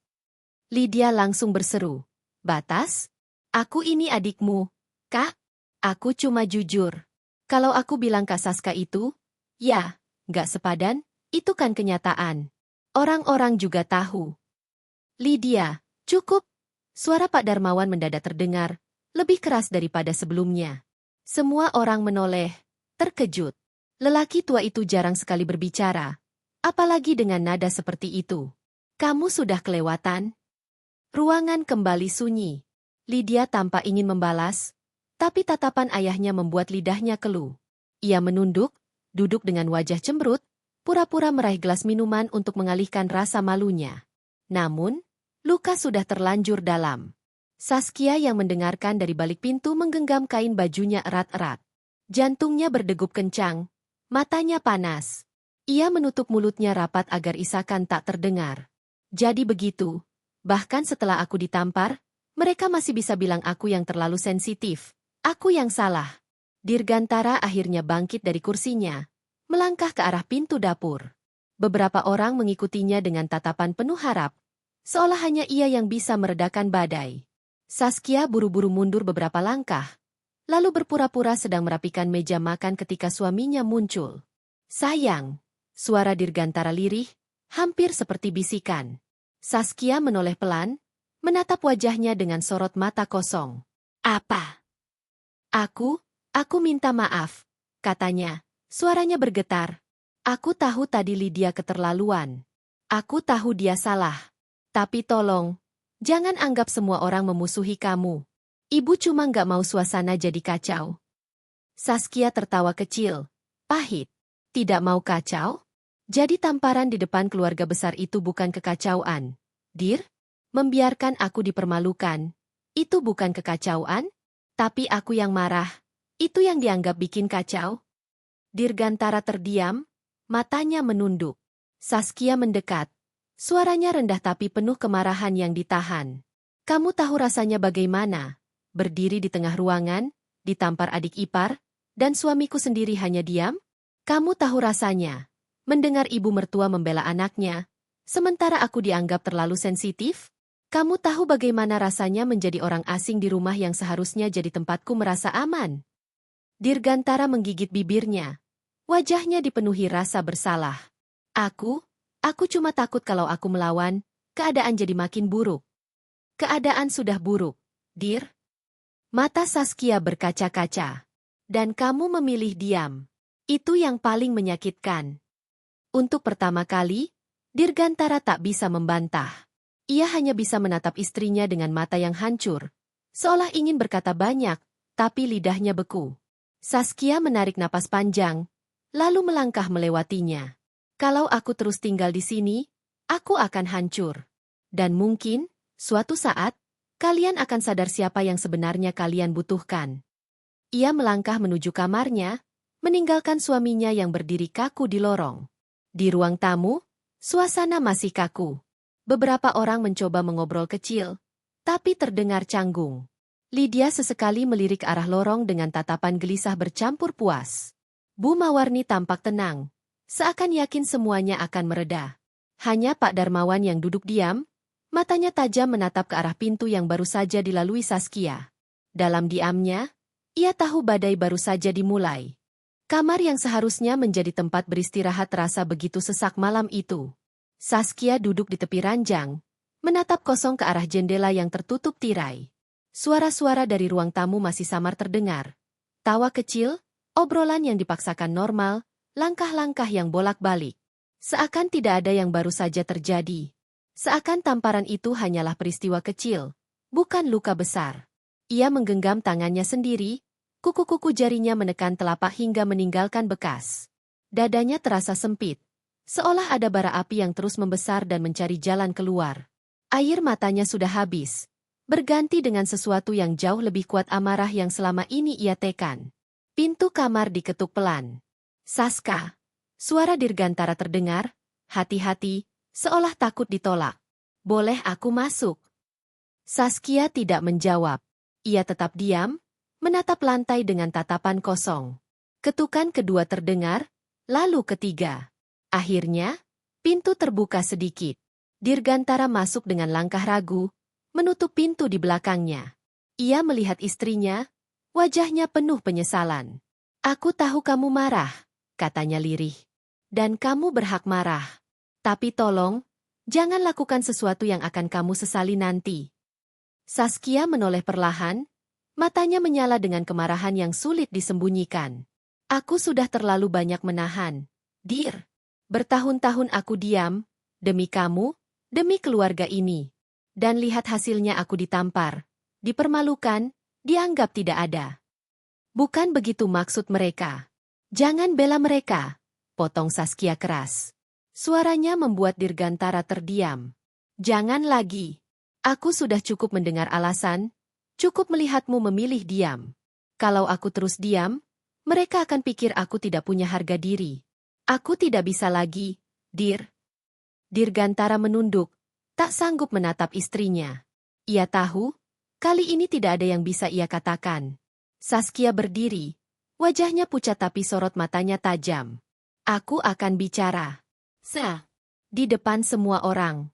Lydia langsung berseru. Batas? Aku ini adikmu, Kak. Aku cuma jujur. Kalau aku bilang Kak Saska itu, ya, nggak sepadan, itu kan kenyataan. Orang-orang juga tahu. Lydia, cukup. Suara Pak Darmawan mendadak terdengar, lebih keras daripada sebelumnya. Semua orang menoleh, terkejut. Lelaki tua itu jarang sekali berbicara, apalagi dengan nada seperti itu. Kamu sudah kelewatan? Ruangan kembali sunyi. Lydia tampak ingin membalas, tapi tatapan ayahnya membuat lidahnya keluh. Ia menunduk, duduk dengan wajah cemberut, pura-pura meraih gelas minuman untuk mengalihkan rasa malunya. Namun, luka sudah terlanjur dalam. Saskia yang mendengarkan dari balik pintu menggenggam kain bajunya erat-erat. Jantungnya berdegup kencang, matanya panas. Ia menutup mulutnya rapat agar isakan tak terdengar. Jadi begitu, bahkan setelah aku ditampar, mereka masih bisa bilang aku yang terlalu sensitif. Aku yang salah. Dirgantara akhirnya bangkit dari kursinya, melangkah ke arah pintu dapur. Beberapa orang mengikutinya dengan tatapan penuh harap, seolah hanya ia yang bisa meredakan badai. Saskia buru-buru mundur beberapa langkah, lalu berpura-pura sedang merapikan meja makan ketika suaminya muncul. Sayang, suara Dirgantara lirih, hampir seperti bisikan. Saskia menoleh pelan, menatap wajahnya dengan sorot mata kosong. Apa? Aku minta maaf, katanya. Suaranya bergetar. Aku tahu tadi Lydia keterlaluan. Aku tahu dia salah. Tapi tolong, jangan anggap semua orang memusuhi kamu. Ibu cuma nggak mau suasana jadi kacau. Saskia tertawa kecil, pahit. Tidak mau kacau? Jadi tamparan di depan keluarga besar itu bukan kekacauan. Dir? Membiarkan aku dipermalukan. Itu bukan kekacauan? Tapi aku yang marah. Itu yang dianggap bikin kacau? Dirgantara terdiam, matanya menunduk. Saskia mendekat. Suaranya rendah tapi penuh kemarahan yang ditahan. Kamu tahu rasanya bagaimana? Berdiri di tengah ruangan, ditampar adik ipar, dan suamiku sendiri hanya diam? Kamu tahu rasanya mendengar ibu mertua membela anaknya, sementara aku dianggap terlalu sensitif? Kamu tahu bagaimana rasanya menjadi orang asing di rumah yang seharusnya jadi tempatku merasa aman? Dirgantara menggigit bibirnya. Wajahnya dipenuhi rasa bersalah. Aku cuma takut kalau aku melawan, keadaan jadi makin buruk. Keadaan sudah buruk, Dir. Mata Saskia berkaca-kaca. Dan kamu memilih diam. Itu yang paling menyakitkan. Untuk pertama kali, Dirgantara tak bisa membantah. Ia hanya bisa menatap istrinya dengan mata yang hancur, seolah ingin berkata banyak, tapi lidahnya beku. Saskia menarik napas panjang, lalu melangkah melewatinya. Kalau aku terus tinggal di sini, aku akan hancur. Dan mungkin, suatu saat, kalian akan sadar siapa yang sebenarnya kalian butuhkan. Ia melangkah menuju kamarnya, meninggalkan suaminya yang berdiri kaku di lorong. Di ruang tamu, suasana masih kaku. Beberapa orang mencoba mengobrol kecil, tapi terdengar canggung. Lydia sesekali melirik arah lorong dengan tatapan gelisah bercampur puas. Bu Mawarni tampak tenang, seakan yakin semuanya akan mereda. Hanya Pak Darmawan yang duduk diam, matanya tajam menatap ke arah pintu yang baru saja dilalui Saskia. Dalam diamnya, ia tahu badai baru saja dimulai. Kamar yang seharusnya menjadi tempat beristirahat terasa begitu sesak malam itu. Saskia duduk di tepi ranjang, menatap kosong ke arah jendela yang tertutup tirai. Suara-suara dari ruang tamu masih samar terdengar. Tawa kecil, obrolan yang dipaksakan normal, langkah-langkah yang bolak-balik. Seakan tidak ada yang baru saja terjadi. Seakan tamparan itu hanyalah peristiwa kecil, bukan luka besar. Ia menggenggam tangannya sendiri, kuku-kuku jarinya menekan telapak hingga meninggalkan bekas. Dadanya terasa sempit, seolah ada bara api yang terus membesar dan mencari jalan keluar. Air matanya sudah habis, berganti dengan sesuatu yang jauh lebih kuat amarah yang selama ini ia tekan. Pintu kamar diketuk pelan. Saska. Suara Dirgantara terdengar, hati-hati, seolah takut ditolak. Boleh aku masuk? Saskia tidak menjawab. Ia tetap diam, menatap lantai dengan tatapan kosong. Ketukan kedua terdengar, lalu ketiga. Akhirnya, pintu terbuka sedikit. Dirgantara masuk dengan langkah ragu, menutup pintu di belakangnya. Ia melihat istrinya, wajahnya penuh penyesalan. Aku tahu kamu marah, katanya lirih. Dan kamu berhak marah. Tapi tolong, jangan lakukan sesuatu yang akan kamu sesali nanti. Saskia menoleh perlahan, matanya menyala dengan kemarahan yang sulit disembunyikan. Aku sudah terlalu banyak menahan, Dir. Bertahun-tahun aku diam, demi kamu, demi keluarga ini. Dan lihat hasilnya aku ditampar, dipermalukan, dianggap tidak ada. Bukan begitu maksud mereka. Jangan bela mereka, potong Saskia keras. Suaranya membuat Dirgantara terdiam. Jangan lagi. Aku sudah cukup mendengar alasan, cukup melihatmu memilih diam. Kalau aku terus diam, mereka akan pikir aku tidak punya harga diri. Aku tidak bisa lagi, Dir. Dirgantara menunduk, tak sanggup menatap istrinya. Ia tahu, kali ini tidak ada yang bisa ia katakan. Saskia berdiri, wajahnya pucat tapi sorot matanya tajam. Aku akan bicara. Di depan semua orang.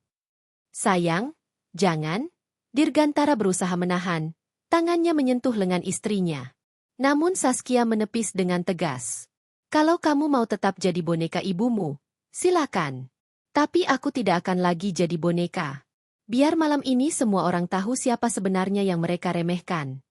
Sayang, jangan. Dirgantara berusaha menahan, tangannya menyentuh lengan istrinya. Namun Saskia menepis dengan tegas. Kalau kamu mau tetap jadi boneka ibumu, silakan. Tapi aku tidak akan lagi jadi boneka. Biar malam ini semua orang tahu siapa sebenarnya yang mereka remehkan.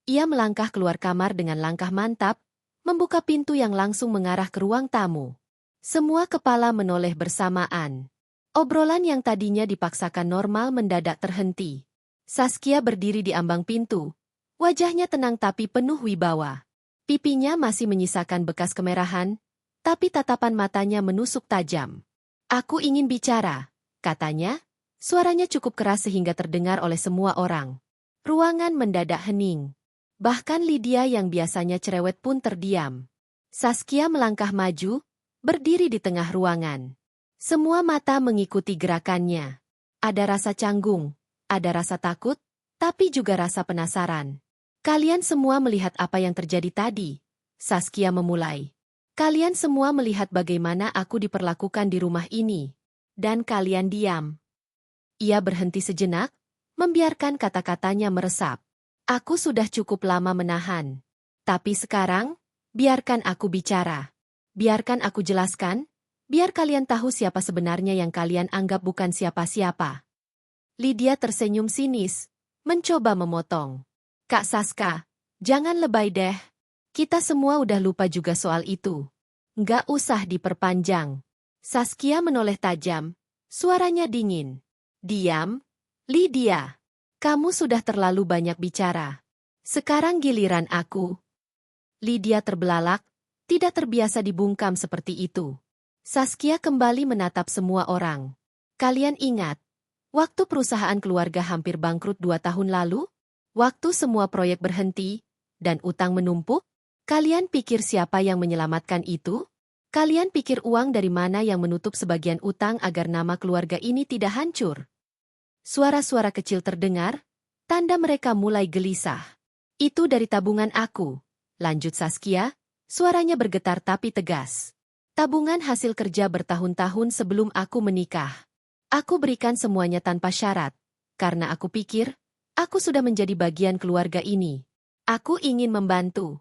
Ia melangkah keluar kamar dengan langkah mantap, membuka pintu yang langsung mengarah ke ruang tamu. Semua kepala menoleh bersamaan. Obrolan yang tadinya dipaksakan normal mendadak terhenti. Saskia berdiri di ambang pintu. Wajahnya tenang tapi penuh wibawa. Pipinya masih menyisakan bekas kemerahan, tapi tatapan matanya menusuk tajam. Aku ingin bicara, katanya. Suaranya cukup keras sehingga terdengar oleh semua orang. Ruangan mendadak hening. Bahkan Lydia yang biasanya cerewet pun terdiam. Saskia melangkah maju, berdiri di tengah ruangan. Semua mata mengikuti gerakannya. Ada rasa canggung, ada rasa takut, tapi juga rasa penasaran. Kalian semua melihat apa yang terjadi tadi. Saskia memulai. Kalian semua melihat bagaimana aku diperlakukan di rumah ini. Dan kalian diam. Ia berhenti sejenak, membiarkan kata-katanya meresap. Aku sudah cukup lama menahan. Tapi sekarang, biarkan aku bicara. Biarkan aku jelaskan. Biar kalian tahu siapa sebenarnya yang kalian anggap bukan siapa-siapa. Lydia tersenyum sinis, mencoba memotong. Kak Saska, jangan lebay deh. Kita semua udah lupa juga soal itu. Nggak usah diperpanjang. Saskia menoleh tajam, suaranya dingin. Diam, Lydia. Kamu sudah terlalu banyak bicara. Sekarang giliran aku. Lydia terbelalak, tidak terbiasa dibungkam seperti itu. Saskia kembali menatap semua orang. Kalian ingat, waktu perusahaan keluarga hampir bangkrut 2 tahun lalu? Waktu semua proyek berhenti, dan utang menumpuk? Kalian pikir siapa yang menyelamatkan itu? Kalian pikir uang dari mana yang menutup sebagian utang agar nama keluarga ini tidak hancur? Suara-suara kecil terdengar, tanda mereka mulai gelisah. Itu dari tabungan aku, lanjut Saskia, suaranya bergetar tapi tegas. Tabungan hasil kerja bertahun-tahun sebelum aku menikah. Aku berikan semuanya tanpa syarat, karena aku pikir, aku sudah menjadi bagian keluarga ini. Aku ingin membantu.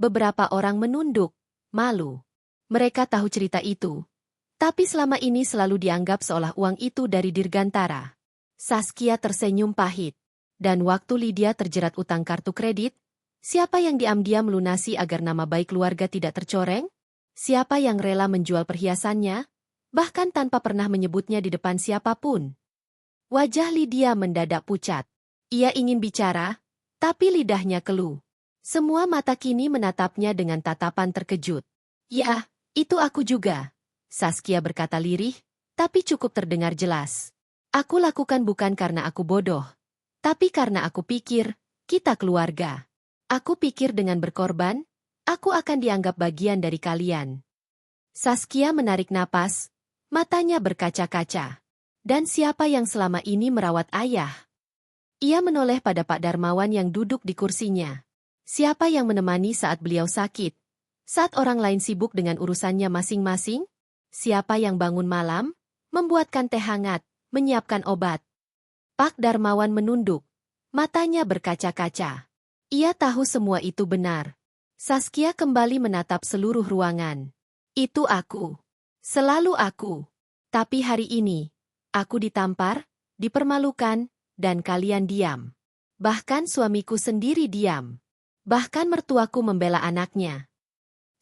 Beberapa orang menunduk, malu. Mereka tahu cerita itu. Tapi selama ini selalu dianggap seolah uang itu dari Dirgantara. Saskia tersenyum pahit. Dan waktu Lydia terjerat utang kartu kredit, siapa yang diam-diam melunasi agar nama baik keluarga tidak tercoreng? Siapa yang rela menjual perhiasannya, bahkan tanpa pernah menyebutnya di depan siapapun? Wajah Lydia mendadak pucat. Ia ingin bicara, tapi lidahnya keluh. Semua mata kini menatapnya dengan tatapan terkejut. Ya, itu aku juga. Saskia berkata lirih, tapi cukup terdengar jelas. Aku lakukan bukan karena aku bodoh, tapi karena aku pikir, kita keluarga. Aku pikir dengan berkorban, aku akan dianggap bagian dari kalian. Saskia menarik napas, matanya berkaca-kaca. Dan siapa yang selama ini merawat ayah? Ia menoleh pada Pak Darmawan yang duduk di kursinya. Siapa yang menemani saat beliau sakit? Saat orang lain sibuk dengan urusannya masing-masing? Siapa yang bangun malam, membuatkan teh hangat, menyiapkan obat? Pak Darmawan menunduk, matanya berkaca-kaca. Ia tahu semua itu benar. Saskia kembali menatap seluruh ruangan. Itu aku. Selalu aku. Tapi hari ini, aku ditampar, dipermalukan, dan kalian diam. Bahkan suamiku sendiri diam. Bahkan mertuaku membela anaknya.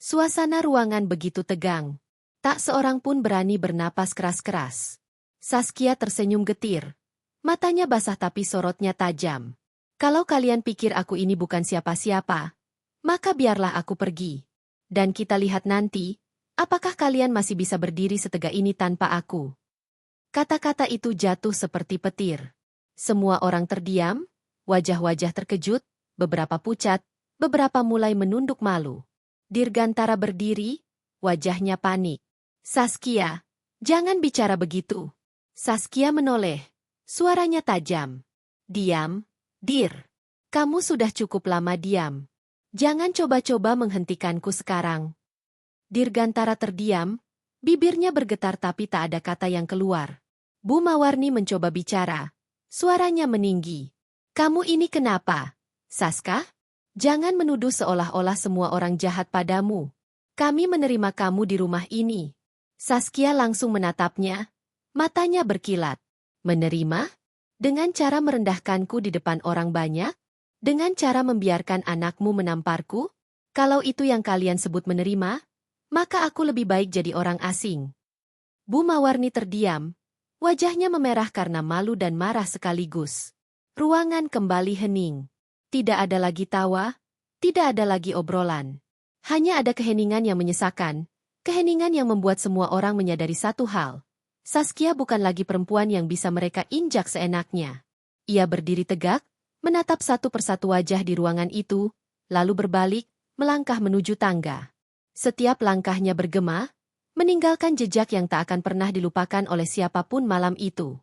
Suasana ruangan begitu tegang. Tak seorang pun berani bernapas keras-keras. Saskia tersenyum getir. Matanya basah tapi sorotnya tajam. Kalau kalian pikir aku ini bukan siapa-siapa, maka biarlah aku pergi. Dan kita lihat nanti, apakah kalian masih bisa berdiri setegak ini tanpa aku. Kata-kata itu jatuh seperti petir. Semua orang terdiam, wajah-wajah terkejut, beberapa pucat, beberapa mulai menunduk malu. Dirgantara berdiri, wajahnya panik. Saskia, jangan bicara begitu. Saskia menoleh, suaranya tajam. Diam, Dir. Kamu sudah cukup lama diam. Jangan coba-coba menghentikanku sekarang. Dirgantara terdiam, bibirnya bergetar tapi tak ada kata yang keluar. Bu Mawarni mencoba bicara. Suaranya meninggi. Kamu ini kenapa? Saska? Jangan menuduh seolah-olah semua orang jahat padamu. Kami menerima kamu di rumah ini. Saskia langsung menatapnya. Matanya berkilat. Menerima? Dengan cara merendahkanku di depan orang banyak? Dengan cara membiarkan anakmu menamparku? Kalau itu yang kalian sebut menerima, maka aku lebih baik jadi orang asing. Bu Mawarni terdiam. Wajahnya memerah karena malu dan marah sekaligus. Ruangan kembali hening. Tidak ada lagi tawa, tidak ada lagi obrolan. Hanya ada keheningan yang menyesakan, keheningan yang membuat semua orang menyadari satu hal. Saskia bukan lagi perempuan yang bisa mereka injak seenaknya. Ia berdiri tegak, menatap satu persatu wajah di ruangan itu, lalu berbalik, melangkah menuju tangga. Setiap langkahnya bergema, meninggalkan jejak yang tak akan pernah dilupakan oleh siapapun malam itu.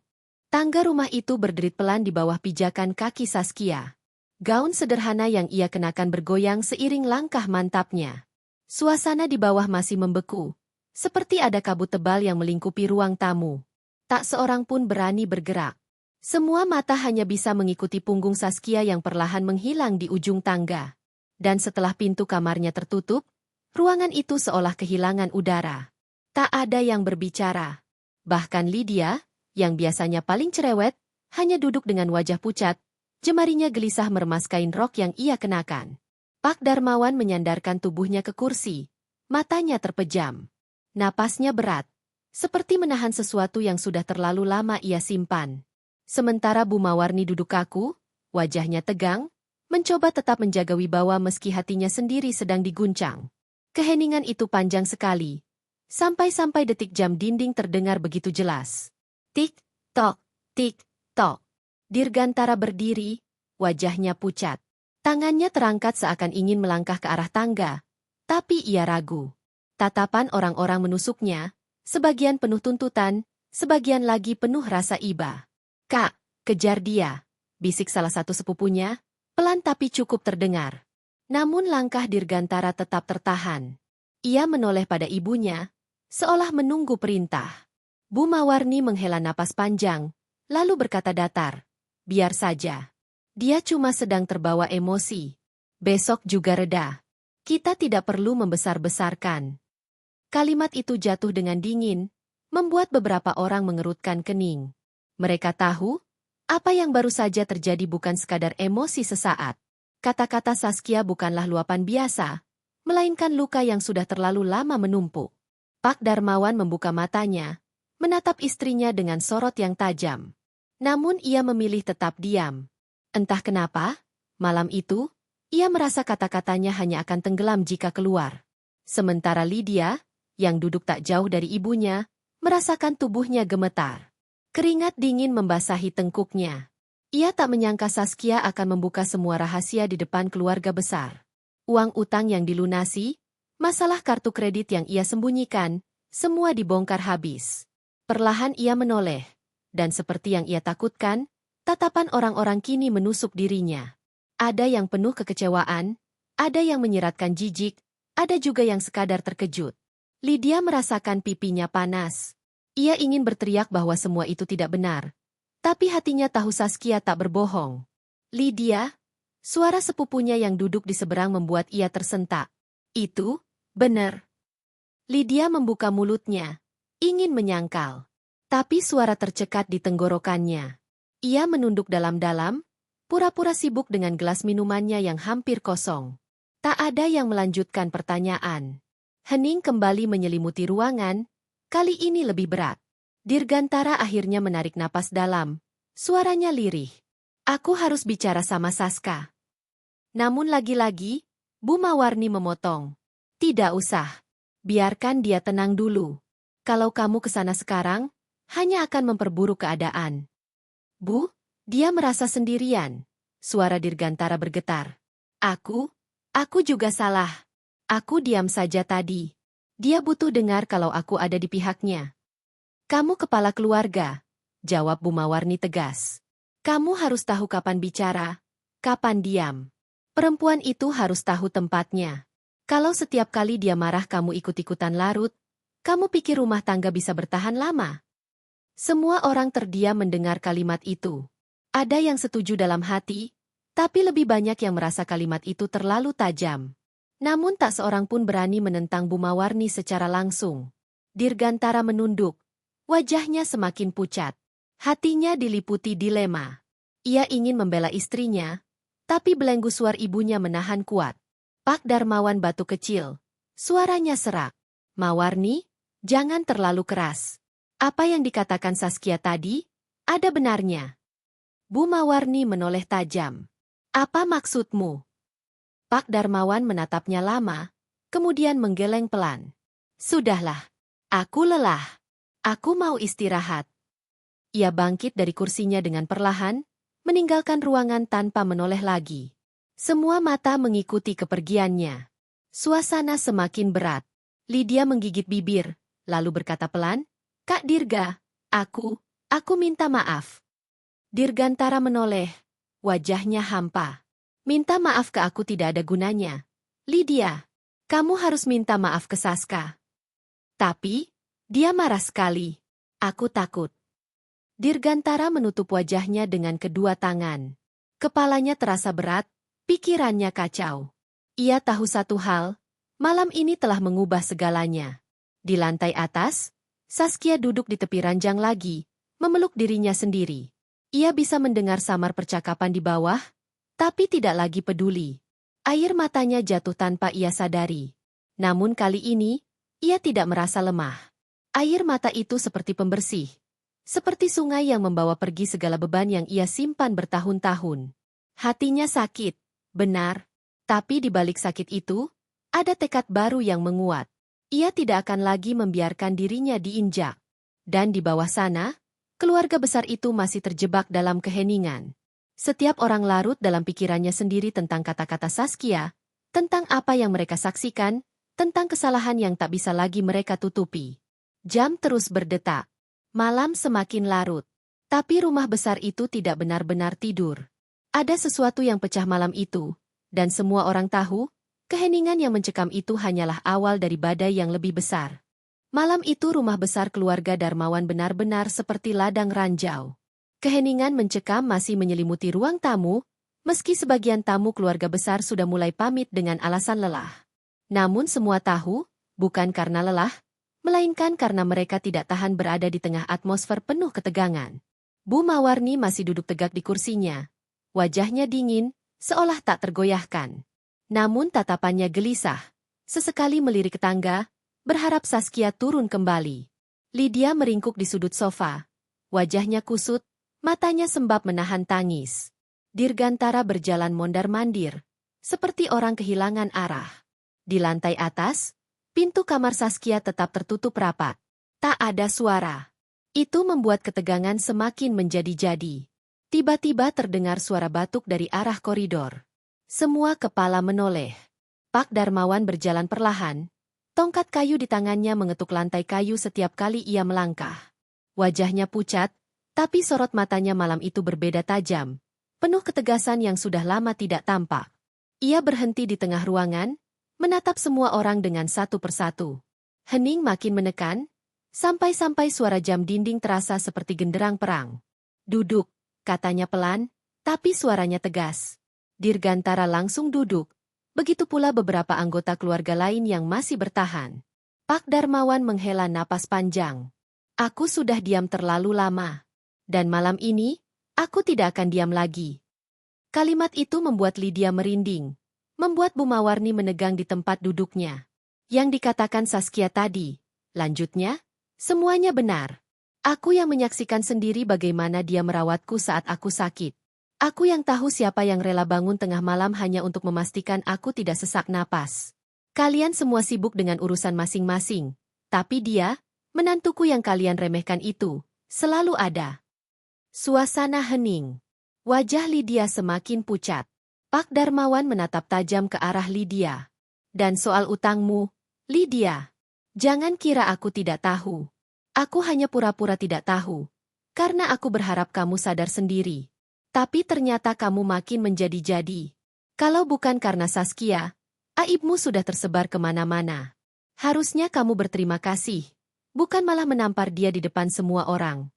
Tangga rumah itu berderit pelan di bawah pijakan kaki Saskia. Gaun sederhana yang ia kenakan bergoyang seiring langkah mantapnya. Suasana di bawah masih membeku, seperti ada kabut tebal yang melingkupi ruang tamu. Tak seorang pun berani bergerak. Semua mata hanya bisa mengikuti punggung Saskia yang perlahan menghilang di ujung tangga. Dan setelah pintu kamarnya tertutup, ruangan itu seolah kehilangan udara. Tak ada yang berbicara. Bahkan Lydia, yang biasanya paling cerewet, hanya duduk dengan wajah pucat, jemarinya gelisah meremas kain rok yang ia kenakan. Pak Darmawan menyandarkan tubuhnya ke kursi, matanya terpejam. Napasnya berat, seperti menahan sesuatu yang sudah terlalu lama ia simpan. Sementara Bu Mawarni duduk kaku, wajahnya tegang, mencoba tetap menjaga wibawa meski hatinya sendiri sedang diguncang. Keheningan itu panjang sekali. Sampai-sampai detik jam dinding terdengar begitu jelas. Tik-tok, tik-tok. Dirgantara berdiri, wajahnya pucat. Tangannya terangkat seakan ingin melangkah ke arah tangga, tapi ia ragu. Tatapan orang-orang menusuknya, sebagian penuh tuntutan, sebagian lagi penuh rasa iba. Kak, kejar dia, bisik salah satu sepupunya, pelan tapi cukup terdengar. Namun langkah Dirgantara tetap tertahan. Ia menoleh pada ibunya, seolah menunggu perintah. Bu Mawarni menghela napas panjang, lalu berkata datar, biar saja. Dia cuma sedang terbawa emosi. Besok juga reda. Kita tidak perlu membesar-besarkan. Kalimat itu jatuh dengan dingin, membuat beberapa orang mengerutkan kening. Mereka tahu, apa yang baru saja terjadi bukan sekadar emosi sesaat. Kata-kata Saskia bukanlah luapan biasa, melainkan luka yang sudah terlalu lama menumpuk. Pak Darmawan membuka matanya, menatap istrinya dengan sorot yang tajam. Namun ia memilih tetap diam. Entah kenapa, malam itu, ia merasa kata-katanya hanya akan tenggelam jika keluar. Sementara Lydia, yang duduk tak jauh dari ibunya, merasakan tubuhnya gemetar. Keringat dingin membasahi tengkuknya. Ia tak menyangka Saskia akan membuka semua rahasia di depan keluarga besar. Uang utang yang dilunasi, masalah kartu kredit yang ia sembunyikan, semua dibongkar habis. Perlahan ia menoleh, dan seperti yang ia takutkan, tatapan orang-orang kini menusuk dirinya. Ada yang penuh kekecewaan, ada yang menyeratkan jijik, ada juga yang sekadar terkejut. Lydia merasakan pipinya panas. Ia ingin berteriak bahwa semua itu tidak benar. Tapi hatinya tahu Saskia tak berbohong. Lydia, suara sepupunya yang duduk di seberang membuat ia tersentak. Itu, benar. Lydia membuka mulutnya, ingin menyangkal. Tapi suara tercekat di tenggorokannya. Ia menunduk dalam-dalam, pura-pura sibuk dengan gelas minumannya yang hampir kosong. Tak ada yang melanjutkan pertanyaan. Hening kembali menyelimuti ruangan, kali ini lebih berat. Dirgantara akhirnya menarik napas dalam, suaranya lirih. Aku harus bicara sama Saska. Namun lagi-lagi, Bu Mawarni memotong. Tidak usah. Biarkan dia tenang dulu. Kalau kamu ke sana sekarang, hanya akan memperburuk keadaan. Bu, dia merasa sendirian. Suara Dirgantara bergetar. Aku juga salah. Aku diam saja tadi. Dia butuh dengar kalau aku ada di pihaknya. Kamu kepala keluarga, jawab Bu Mawarni tegas. Kamu harus tahu kapan bicara, kapan diam. Perempuan itu harus tahu tempatnya. Kalau setiap kali dia marah kamu ikut-ikutan larut, kamu pikir rumah tangga bisa bertahan lama? Semua orang terdiam mendengar kalimat itu. Ada yang setuju dalam hati, tapi lebih banyak yang merasa kalimat itu terlalu tajam. Namun tak seorang pun berani menentang Bu Mawarni secara langsung. Dirgantara menunduk. Wajahnya semakin pucat. Hatinya diliputi dilema. Ia ingin membela istrinya, tapi belenggu suar ibunya menahan kuat. Pak Darmawan batu kecil. Suaranya serak. Mawarni, jangan terlalu keras. Apa yang dikatakan Saskia tadi, ada benarnya. Bu Mawarni menoleh tajam. Apa maksudmu? Pak Darmawan menatapnya lama, kemudian menggeleng pelan. Sudahlah, aku lelah. Aku mau istirahat. Ia bangkit dari kursinya dengan perlahan, meninggalkan ruangan tanpa menoleh lagi. Semua mata mengikuti kepergiannya. Suasana semakin berat. Lydia menggigit bibir, lalu berkata pelan, Kak Dirga, aku minta maaf. Dirgantara menoleh, wajahnya hampa. Minta maaf ke aku tidak ada gunanya. Lydia, kamu harus minta maaf ke Saska. Tapi, dia marah sekali. Aku takut. Dirgantara menutup wajahnya dengan kedua tangan. Kepalanya terasa berat, pikirannya kacau. Ia tahu satu hal, malam ini telah mengubah segalanya. Di lantai atas, Saskia duduk di tepi ranjang lagi, memeluk dirinya sendiri. Ia bisa mendengar samar percakapan di bawah, tapi tidak lagi peduli. Air matanya jatuh tanpa ia sadari. Namun kali ini, ia tidak merasa lemah. Air mata itu seperti pembersih. Seperti sungai yang membawa pergi segala beban yang ia simpan bertahun-tahun. Hatinya sakit, benar. Tapi di balik sakit itu, ada tekad baru yang menguat. Ia tidak akan lagi membiarkan dirinya diinjak. Dan di bawah sana, keluarga besar itu masih terjebak dalam keheningan. Setiap orang larut dalam pikirannya sendiri tentang kata-kata Saskia, tentang apa yang mereka saksikan, tentang kesalahan yang tak bisa lagi mereka tutupi. Jam terus berdetak. Malam semakin larut. Tapi rumah besar itu tidak benar-benar tidur. Ada sesuatu yang pecah malam itu, dan semua orang tahu, keheningan yang mencekam itu hanyalah awal dari badai yang lebih besar. Malam itu rumah besar keluarga Darmawan benar-benar seperti ladang ranjau. Keheningan mencekam masih menyelimuti ruang tamu, meski sebagian tamu keluarga besar sudah mulai pamit dengan alasan lelah. Namun semua tahu, bukan karena lelah, melainkan karena mereka tidak tahan berada di tengah atmosfer penuh ketegangan. Bu Mawarni masih duduk tegak di kursinya. Wajahnya dingin, seolah tak tergoyahkan. Namun tatapannya gelisah. Sesekali melirik ke tangga, berharap Saskia turun kembali. Lydia meringkuk di sudut sofa. Wajahnya kusut, matanya sembab menahan tangis. Dirgantara berjalan mondar-mandir, seperti orang kehilangan arah. Di lantai atas, pintu kamar Saskia tetap tertutup rapat. Tak ada suara. Itu membuat ketegangan semakin menjadi-jadi. Tiba-tiba terdengar suara batuk dari arah koridor. Semua kepala menoleh. Pak Darmawan berjalan perlahan. Tongkat kayu di tangannya mengetuk lantai kayu setiap kali ia melangkah. Wajahnya pucat, tapi sorot matanya malam itu berbeda tajam. Penuh ketegasan yang sudah lama tidak tampak. Ia berhenti di tengah ruangan, menatap semua orang dengan satu persatu. Hening makin menekan, sampai-sampai suara jam dinding terasa seperti genderang perang. Duduk, katanya pelan, tapi suaranya tegas. Dirgantara langsung duduk, begitu pula beberapa anggota keluarga lain yang masih bertahan. Pak Darmawan menghela napas panjang. Aku sudah diam terlalu lama. Dan malam ini, aku tidak akan diam lagi. Kalimat itu membuat Lydia merinding, membuat Bu Mawarni menegang di tempat duduknya. Yang dikatakan Saskia tadi, lanjutnya, semuanya benar. Aku yang menyaksikan sendiri bagaimana dia merawatku saat aku sakit. Aku yang tahu siapa yang rela bangun tengah malam hanya untuk memastikan aku tidak sesak napas. Kalian semua sibuk dengan urusan masing-masing, tapi dia, menantuku yang kalian remehkan itu, Selalu ada. Suasana hening. Wajah Lydia semakin pucat. Pak Darmawan menatap tajam ke arah Lydia. Dan soal utangmu, Lydia. Jangan kira aku tidak tahu. Aku hanya pura-pura tidak tahu. Karena aku berharap kamu sadar sendiri. Tapi ternyata kamu makin menjadi-jadi. Kalau bukan karena Saskia, aibmu sudah tersebar kemana-mana. Harusnya kamu berterima kasih. Bukan malah menampar dia di depan semua orang.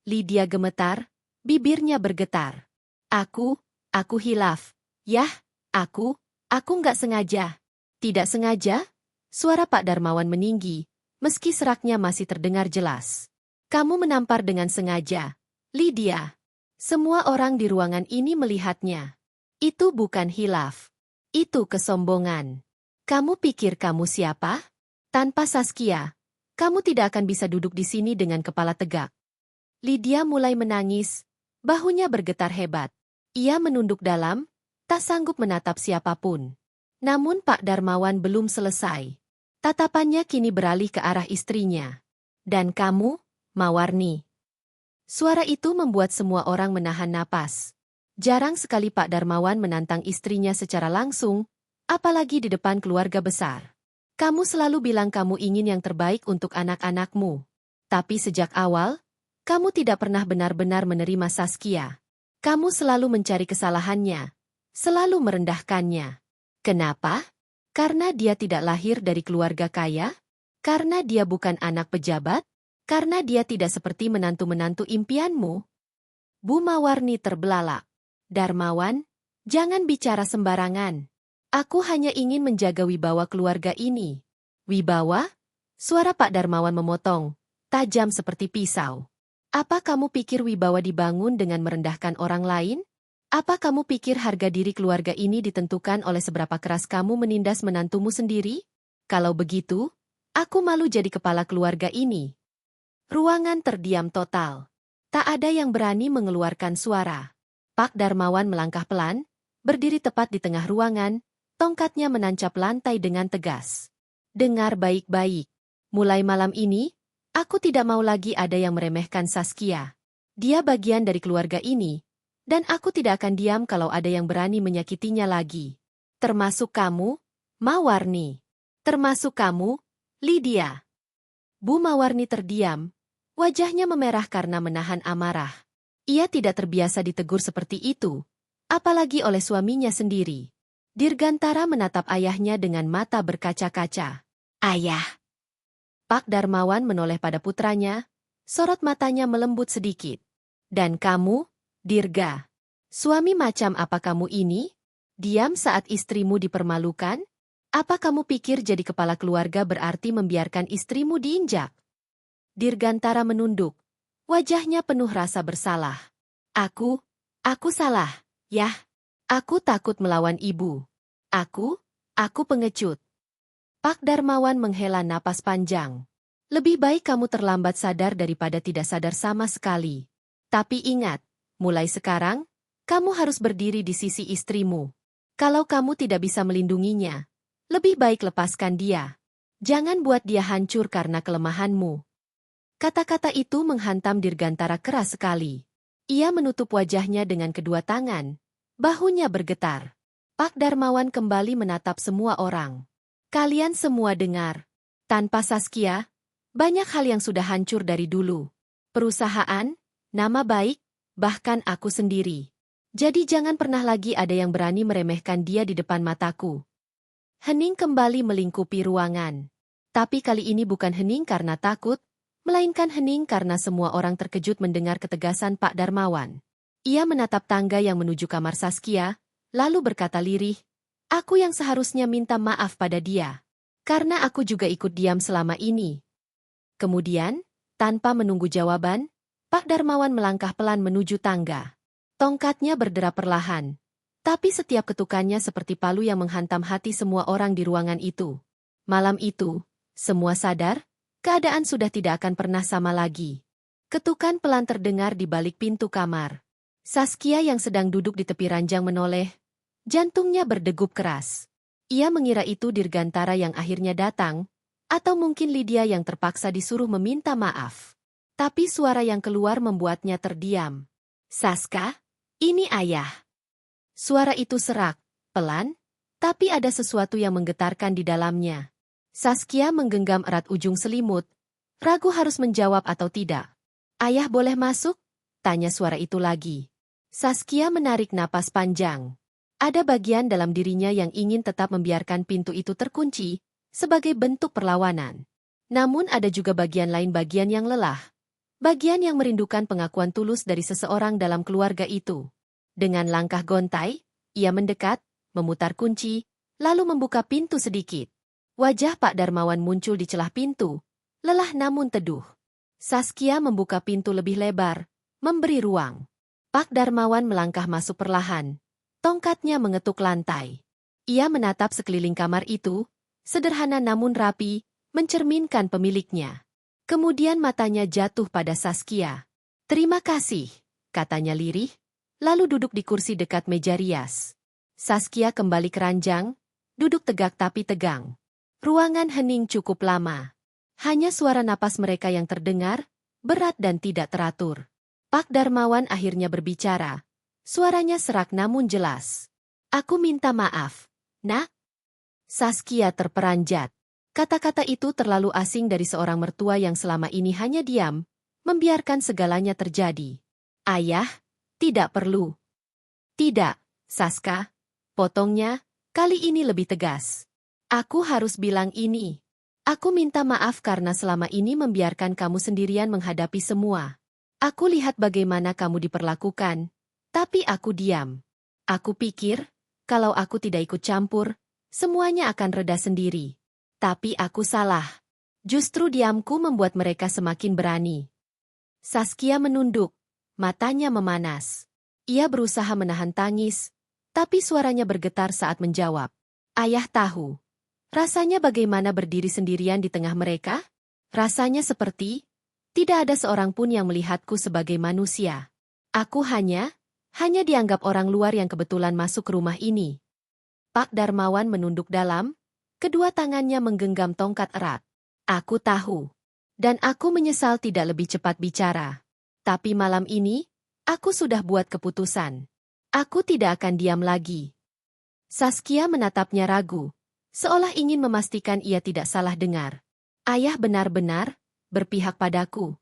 Lydia gemetar, bibirnya bergetar. Aku hilaf. Yah, aku nggak sengaja. Tidak sengaja? Suara Pak Darmawan meninggi, meski seraknya masih terdengar jelas. Kamu menampar dengan sengaja, Lydia. Semua orang di ruangan ini melihatnya. Itu bukan hilaf. Itu kesombongan. Kamu pikir kamu siapa? Tanpa Saskia, kamu tidak akan bisa duduk di sini dengan kepala tegak. Lydia mulai menangis, bahunya bergetar hebat. Ia menunduk dalam, tak sanggup menatap siapapun. Namun Pak Darmawan belum selesai. Tatapannya kini beralih ke arah istrinya. Dan kamu, Mawarni. Suara itu membuat semua orang menahan napas. Jarang sekali Pak Darmawan menantang istrinya secara langsung, apalagi di depan keluarga besar. Kamu selalu bilang kamu ingin yang terbaik untuk anak-anakmu. Tapi sejak awal, kamu tidak pernah benar-benar menerima Saskia. Kamu selalu mencari kesalahannya, selalu merendahkannya. Kenapa? Karena dia tidak lahir dari keluarga kaya? Karena dia bukan anak pejabat? Karena dia tidak seperti menantu-menantu impianmu? Bu Mawarni terbelalak. Darmawan, jangan bicara sembarangan. Aku hanya ingin menjaga wibawa keluarga ini. Wibawa? Suara Pak Darmawan memotong, tajam seperti pisau. Apa kamu pikir wibawa dibangun dengan merendahkan orang lain? Apa kamu pikir harga diri keluarga ini ditentukan oleh seberapa keras kamu menindas menantumu sendiri? Kalau begitu, aku malu jadi kepala keluarga ini. Ruangan terdiam total. Tak ada yang berani mengeluarkan suara. Pak Darmawan melangkah pelan, berdiri tepat di tengah ruangan, tongkatnya menancap lantai dengan tegas. Dengar baik-baik. Mulai malam ini, aku tidak mau lagi ada yang meremehkan Saskia. Dia bagian dari keluarga ini, dan aku tidak akan diam kalau ada yang berani menyakitinya lagi. Termasuk kamu, Mawarni. Termasuk kamu, Lydia. Bu Mawarni terdiam. Wajahnya memerah karena menahan amarah. Ia tidak terbiasa ditegur seperti itu, apalagi oleh suaminya sendiri. Dirgantara menatap ayahnya dengan mata berkaca-kaca. Ayah. Pak Darmawan menoleh pada putranya, sorot matanya melembut sedikit. Dan kamu, Dirga, suami macam apa kamu ini? Diam saat istrimu dipermalukan? Apa kamu pikir jadi kepala keluarga berarti membiarkan istrimu diinjak? Dirgantara menunduk. Wajahnya penuh rasa bersalah. Aku salah. Yah, aku takut melawan ibu. Aku pengecut. Pak Darmawan menghela napas panjang. Lebih baik kamu terlambat sadar daripada tidak sadar sama sekali. Tapi ingat, mulai sekarang, kamu harus berdiri di sisi istrimu. Kalau kamu tidak bisa melindunginya, lebih baik lepaskan dia. Jangan buat dia hancur karena kelemahanmu. Kata-kata itu menghantam Dirgantara keras sekali. Ia menutup wajahnya dengan kedua tangan. Bahunya bergetar. Pak Darmawan kembali menatap semua orang. Kalian semua dengar. Tanpa Saskia, banyak hal yang sudah hancur dari dulu. Perusahaan, nama baik, bahkan aku sendiri. Jadi jangan pernah lagi ada yang berani meremehkan dia di depan mataku. Hening kembali melingkupi ruangan. Tapi kali ini bukan hening karena takut, melainkan hening karena semua orang terkejut mendengar ketegasan Pak Darmawan. Ia menatap tangga yang menuju kamar Saskia, lalu berkata lirih, aku yang seharusnya minta maaf pada dia. Karena aku juga ikut diam selama ini. Kemudian, tanpa menunggu jawaban, Pak Darmawan melangkah pelan menuju tangga. Tongkatnya berderap perlahan, tapi setiap ketukannya seperti palu yang menghantam hati semua orang di ruangan itu. Malam itu, semua sadar, keadaan sudah tidak akan pernah sama lagi. Ketukan pelan terdengar di balik pintu kamar. Saskia yang sedang duduk di tepi ranjang menoleh. Jantungnya berdegup keras. Ia mengira itu Dirgantara yang akhirnya datang, atau mungkin Lydia yang terpaksa disuruh meminta maaf. Tapi suara yang keluar membuatnya terdiam. Saska, ini ayah. Suara itu serak, pelan, tapi ada sesuatu yang menggetarkan di dalamnya. Saskia menggenggam erat ujung selimut, ragu harus menjawab atau tidak. Ayah boleh masuk? Tanya suara itu lagi. Saskia menarik napas panjang. Ada bagian dalam dirinya yang ingin tetap membiarkan pintu itu terkunci, sebagai bentuk perlawanan. Namun ada juga bagian lain, bagian yang lelah. Bagian yang merindukan pengakuan tulus dari seseorang dalam keluarga itu. Dengan langkah gontai, ia mendekat, memutar kunci, lalu membuka pintu sedikit. Wajah Pak Darmawan muncul di celah pintu, lelah namun teduh. Saskia membuka pintu lebih lebar, memberi ruang. Pak Darmawan melangkah masuk perlahan. Tongkatnya mengetuk lantai. Ia menatap sekeliling kamar itu, sederhana namun rapi, mencerminkan pemiliknya. Kemudian matanya jatuh pada Saskia. Terima kasih, katanya lirih, lalu duduk di kursi dekat meja rias. Saskia kembali ke ranjang, duduk tegak tapi tegang. Ruangan hening cukup lama. Hanya suara napas mereka yang terdengar, berat dan tidak teratur. Pak Darmawan akhirnya berbicara. Suaranya serak namun jelas. Aku minta maaf, Nak. Saskia terperanjat. Kata-kata itu terlalu asing dari seorang mertua yang selama ini hanya diam, membiarkan segalanya terjadi. Ayah, tidak perlu. Tidak, Saska. Potongnya, kali ini lebih tegas. Aku harus bilang ini. Aku minta maaf karena selama ini membiarkan kamu sendirian menghadapi semua. Aku lihat bagaimana kamu diperlakukan, tapi aku diam. Aku pikir, kalau aku tidak ikut campur, semuanya akan reda sendiri. Tapi aku salah. Justru diamku membuat mereka semakin berani. Saskia menunduk, matanya memanas. Ia berusaha menahan tangis, tapi suaranya bergetar saat menjawab. Ayah tahu. Rasanya bagaimana berdiri sendirian di tengah mereka? Rasanya seperti, tidak ada seorang pun yang melihatku sebagai manusia. Aku hanya dianggap orang luar yang kebetulan masuk ke rumah ini. Pak Darmawan menunduk dalam, kedua tangannya menggenggam tongkat erat. Aku tahu. Dan aku menyesal tidak lebih cepat bicara. Tapi malam ini, aku sudah buat keputusan. Aku tidak akan diam lagi. Saskia menatapnya ragu, seolah ingin memastikan ia tidak salah dengar. Ayah benar-benar berpihak padaku.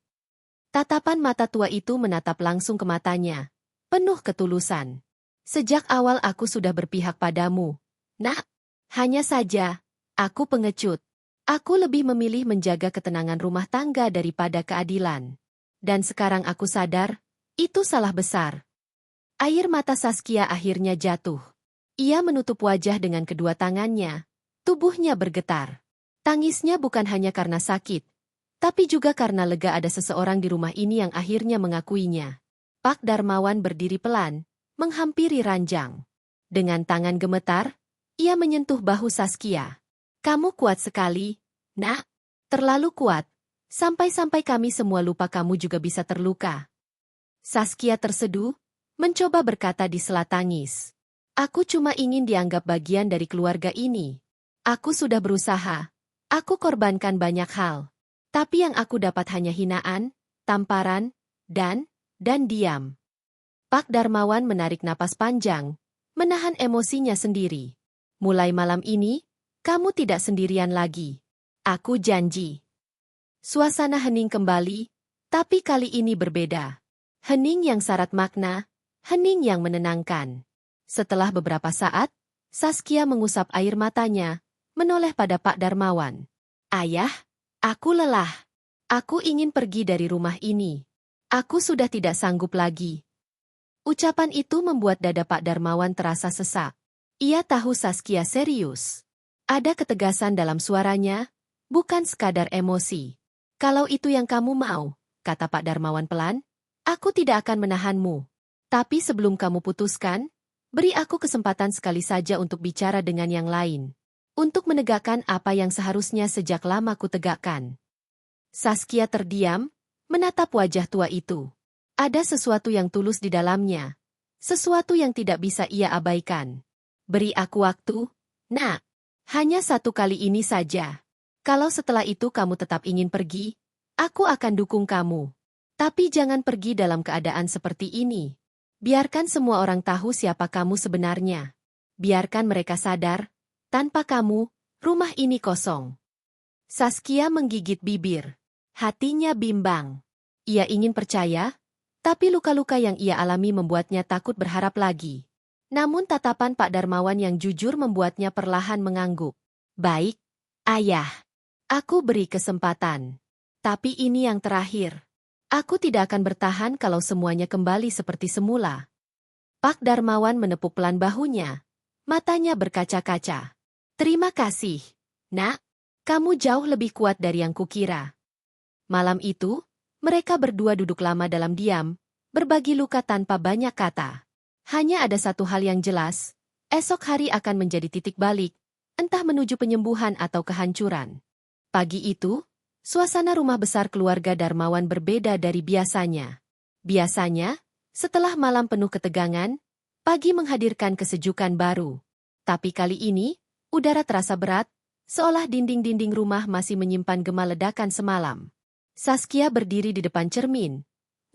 Tatapan mata tua itu menatap langsung ke matanya, penuh ketulusan. Sejak awal aku sudah berpihak padamu, Nak. Hanya saja, aku pengecut. Aku lebih memilih menjaga ketenangan rumah tangga daripada keadilan. Dan sekarang aku sadar, itu salah besar. Air mata Saskia akhirnya jatuh. Ia menutup wajah dengan kedua tangannya. Tubuhnya bergetar. Tangisnya bukan hanya karena sakit, tapi juga karena lega ada seseorang di rumah ini yang akhirnya mengakuinya. Pak Darmawan berdiri pelan, menghampiri ranjang. Dengan tangan gemetar, ia menyentuh bahu Saskia. Kamu kuat sekali, Nak. Terlalu kuat. Sampai-sampai kami semua lupa kamu juga bisa terluka. Saskia terseduh, mencoba berkata di sela tangis. Aku cuma ingin dianggap bagian dari keluarga ini. Aku sudah berusaha. Aku korbankan banyak hal. Tapi yang aku dapat hanya hinaan, tamparan, dan diam. Pak Darmawan menarik napas panjang, menahan emosinya sendiri. Mulai malam ini, kamu tidak sendirian lagi. Aku janji. Suasana hening kembali, tapi kali ini berbeda. Hening yang syarat makna, hening yang menenangkan. Setelah beberapa saat, Saskia mengusap air matanya, menoleh pada Pak Darmawan. Ayah, aku lelah. Aku ingin pergi dari rumah ini. Aku sudah tidak sanggup lagi. Ucapan itu membuat dada Pak Darmawan terasa sesak. Ia tahu Saskia serius. Ada ketegasan dalam suaranya, bukan sekadar emosi. Kalau itu yang kamu mau, kata Pak Darmawan pelan, aku tidak akan menahanmu. Tapi sebelum kamu putuskan, beri aku kesempatan sekali saja untuk bicara dengan yang lain. Untuk menegakkan apa yang seharusnya sejak lama kutegakkan. Saskia terdiam, menatap wajah tua itu. Ada sesuatu yang tulus di dalamnya. Sesuatu yang tidak bisa ia abaikan. Beri aku waktu, Nak. Hanya satu kali ini saja. Kalau setelah itu kamu tetap ingin pergi, aku akan dukung kamu. Tapi jangan pergi dalam keadaan seperti ini. Biarkan semua orang tahu siapa kamu sebenarnya. Biarkan mereka sadar, tanpa kamu, rumah ini kosong. Saskia menggigit bibir. Hatinya bimbang. Ia ingin percaya, tapi luka-luka yang ia alami membuatnya takut berharap lagi. Namun tatapan Pak Darmawan yang jujur membuatnya perlahan mengangguk. Baik, Ayah. Aku beri kesempatan. Tapi ini yang terakhir. Aku tidak akan bertahan kalau semuanya kembali seperti semula. Pak Darmawan menepuk pelan bahunya. Matanya berkaca-kaca. Terima kasih, Nak. Kamu jauh lebih kuat dari yang kukira. Malam itu, mereka berdua duduk lama dalam diam, berbagi luka tanpa banyak kata. Hanya ada satu hal yang jelas, esok hari akan menjadi titik balik, entah menuju penyembuhan atau kehancuran. Pagi itu, suasana rumah besar keluarga Darmawan berbeda dari biasanya. Biasanya, setelah malam penuh ketegangan, pagi menghadirkan kesejukan baru. Tapi kali ini, udara terasa berat, seolah dinding-dinding rumah masih menyimpan gema ledakan semalam. Saskia berdiri di depan cermin.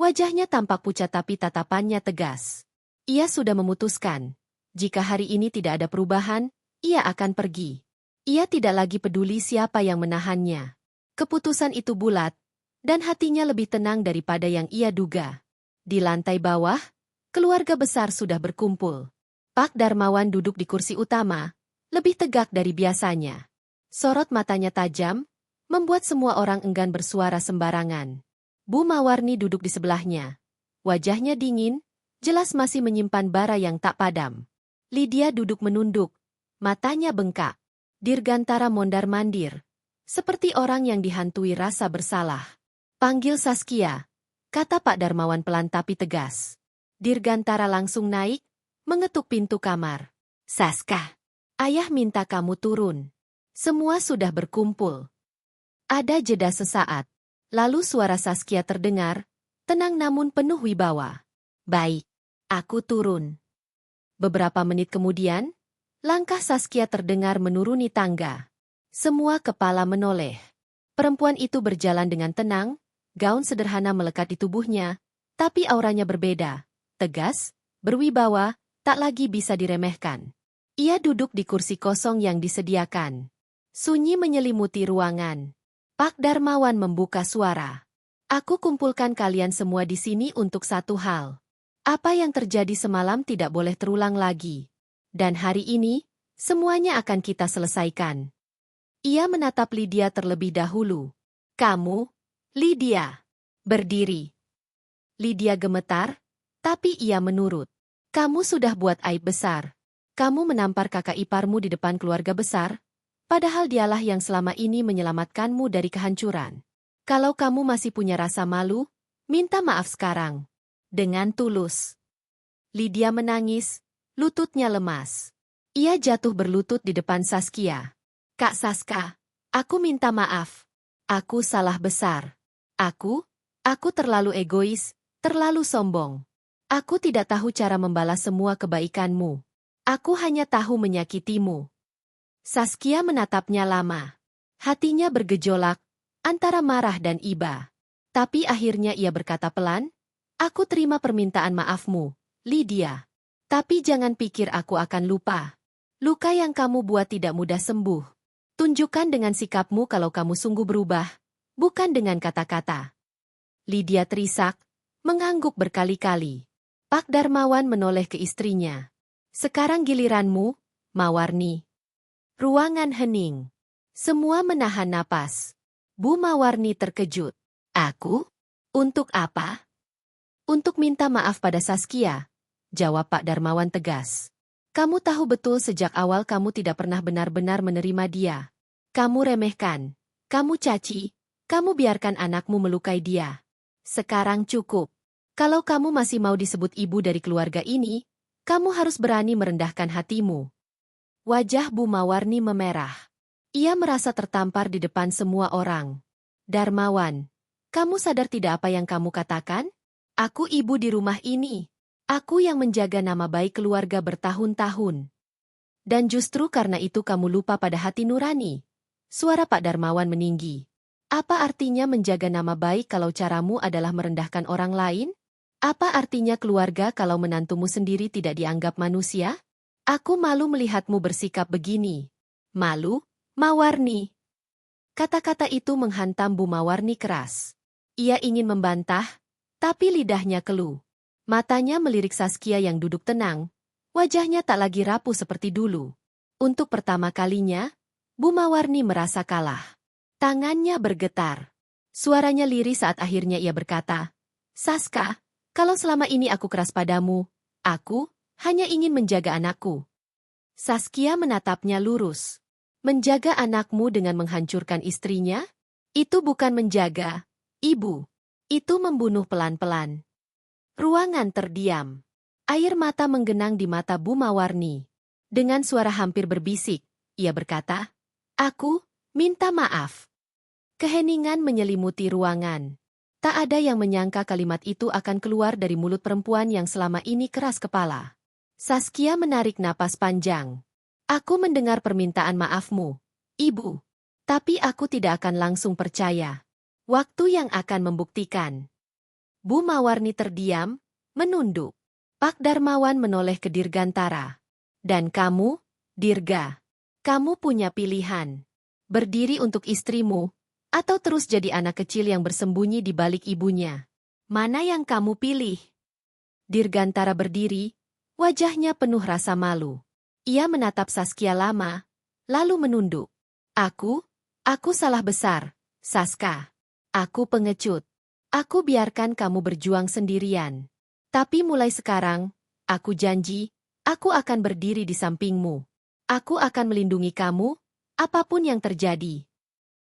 Wajahnya tampak pucat tapi tatapannya tegas. Ia sudah memutuskan. Jika hari ini tidak ada perubahan, ia akan pergi. Ia tidak lagi peduli siapa yang menahannya. Keputusan itu bulat, dan hatinya lebih tenang daripada yang ia duga. Di lantai bawah, keluarga besar sudah berkumpul. Pak Darmawan duduk di kursi utama, lebih tegak dari biasanya. Sorot matanya tajam, membuat semua orang enggan bersuara sembarangan. Bu Mawarni duduk di sebelahnya. Wajahnya dingin, jelas masih menyimpan bara yang tak padam. Lydia duduk menunduk, matanya bengkak. Dirgantara mondar-mandir, seperti orang yang dihantui rasa bersalah. Panggil Saskia, kata Pak Darmawan pelan tapi tegas. Dirgantara langsung naik, mengetuk pintu kamar. Saska, ayah minta kamu turun. Semua sudah berkumpul. Ada jeda sesaat. Lalu suara Saskia terdengar, tenang namun penuh wibawa. Baik, aku turun. Beberapa menit kemudian, langkah Saskia terdengar menuruni tangga. Semua kepala menoleh. Perempuan itu berjalan dengan tenang, gaun sederhana melekat di tubuhnya, tapi auranya berbeda, tegas, berwibawa, tak lagi bisa diremehkan. Ia duduk di kursi kosong yang disediakan. Sunyi menyelimuti ruangan. Pak Darmawan membuka suara. Aku kumpulkan kalian semua di sini untuk satu hal. Apa yang terjadi semalam tidak boleh terulang lagi. Dan hari ini, semuanya akan kita selesaikan. Ia menatap Lydia terlebih dahulu. Kamu, Lydia, berdiri. Lydia gemetar, tapi ia menurut. Kamu sudah buat aib besar. Kamu menampar kakak iparmu di depan keluarga besar, padahal dialah yang selama ini menyelamatkanmu dari kehancuran. Kalau kamu masih punya rasa malu, minta maaf sekarang. Dengan tulus. Lydia menangis, lututnya lemas. Ia jatuh berlutut di depan Saskia. Kak Saska, aku minta maaf. Aku salah besar. Aku terlalu egois, terlalu sombong. Aku tidak tahu cara membalas semua kebaikanmu. Aku hanya tahu menyakitimu. Saskia menatapnya lama. Hatinya bergejolak, antara marah dan iba. Tapi akhirnya ia berkata pelan, aku terima permintaan maafmu, Lydia. Tapi jangan pikir aku akan lupa. Luka yang kamu buat tidak mudah sembuh. Tunjukkan dengan sikapmu kalau kamu sungguh berubah, bukan dengan kata-kata. Lydia terisak, mengangguk berkali-kali. Pak Darmawan menoleh ke istrinya. Sekarang giliranmu, Mawarni. Ruangan hening. Semua menahan napas. Bu Mawarni terkejut. Aku? Untuk apa? Untuk minta maaf pada Saskia, jawab Pak Darmawan tegas. Kamu tahu betul sejak awal kamu tidak pernah benar-benar menerima dia. Kamu remehkan, kamu caci, kamu biarkan anakmu melukai dia. Sekarang cukup. Kalau kamu masih mau disebut ibu dari keluarga ini, kamu harus berani merendahkan hatimu. Wajah Bu Mawarni memerah. Ia merasa tertampar di depan semua orang. Darmawan, kamu sadar tidak apa yang kamu katakan? Aku ibu di rumah ini. Aku yang menjaga nama baik keluarga bertahun-tahun. Dan justru karena itu kamu lupa pada hati nurani. Suara Pak Darmawan meninggi. Apa artinya menjaga nama baik kalau caramu adalah merendahkan orang lain? Apa artinya keluarga kalau menantumu sendiri tidak dianggap manusia? Aku malu melihatmu bersikap begini. Malu, Mawarni. Kata-kata itu menghantam Bu Mawarni keras. Ia ingin membantah, tapi lidahnya keluh. Matanya melirik Saskia yang duduk tenang. Wajahnya tak lagi rapuh seperti dulu. Untuk pertama kalinya, Bu Mawarni merasa kalah. Tangannya bergetar. Suaranya lirih saat akhirnya ia berkata, "Saska, kalau selama ini aku keras padamu, aku hanya ingin menjaga anakku." Saskia menatapnya lurus. Menjaga anakmu dengan menghancurkan istrinya? Itu bukan menjaga, Ibu. Itu membunuh pelan-pelan. Ruangan terdiam. Air mata menggenang di mata Bu Mawarni. Dengan suara hampir berbisik, ia berkata, "Aku minta maaf." Keheningan menyelimuti ruangan. Tak ada yang menyangka kalimat itu akan keluar dari mulut perempuan yang selama ini keras kepala. Saskia menarik napas panjang. "Aku mendengar permintaan maafmu, Ibu. Tapi aku tidak akan langsung percaya. Waktu yang akan membuktikan." Bu Mawarni terdiam, menunduk. Pak Darmawan menoleh ke Dirgantara. "Dan kamu, Dirga, kamu punya pilihan. Berdiri untuk istrimu, atau terus jadi anak kecil yang bersembunyi di balik ibunya. Mana yang kamu pilih?" Dirgantara berdiri, wajahnya penuh rasa malu. Ia menatap Saskia lama, lalu menunduk. Aku salah besar, Saska. Aku pengecut. Aku biarkan kamu berjuang sendirian. Tapi mulai sekarang, aku janji, aku akan berdiri di sampingmu. Aku akan melindungi kamu, apapun yang terjadi."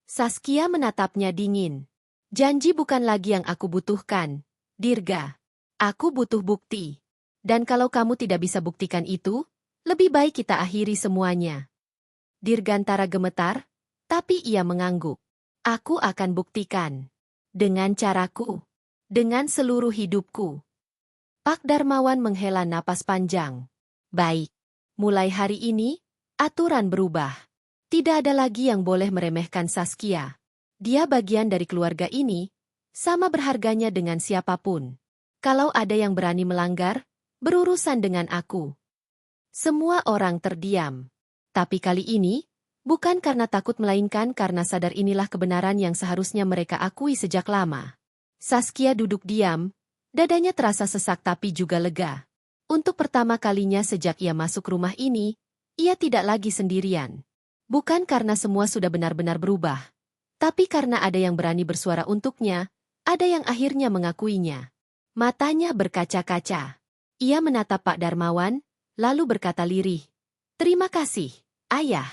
Saskia menatapnya dingin. "Janji bukan lagi yang aku butuhkan, Dirga. Aku butuh bukti. Dan kalau kamu tidak bisa buktikan itu, lebih baik kita akhiri semuanya." Dirgantara gemetar, tapi ia mengangguk. "Aku akan buktikan. Dengan caraku. Dengan seluruh hidupku." Pak Darmawan menghela napas panjang. "Baik. Mulai hari ini, aturan berubah. Tidak ada lagi yang boleh meremehkan Saskia. Dia bagian dari keluarga ini, sama berharganya dengan siapapun. Kalau ada yang berani melanggar, berurusan dengan aku." Semua orang terdiam. Tapi kali ini, bukan karena takut melainkan karena sadar inilah kebenaran yang seharusnya mereka akui sejak lama. Saskia duduk diam, dadanya terasa sesak tapi juga lega. Untuk pertama kalinya sejak ia masuk rumah ini, ia tidak lagi sendirian. Bukan karena semua sudah benar-benar berubah, tapi karena ada yang berani bersuara untuknya, ada yang akhirnya mengakuinya. Matanya berkaca-kaca. Ia menatap Pak Darmawan, lalu berkata lirih, "Terima kasih, Ayah."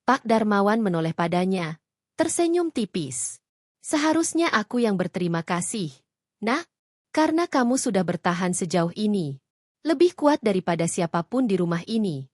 Pak Darmawan menoleh padanya, tersenyum tipis. "Seharusnya aku yang berterima kasih, Nak, karena kamu sudah bertahan sejauh ini. Lebih kuat daripada siapapun di rumah ini."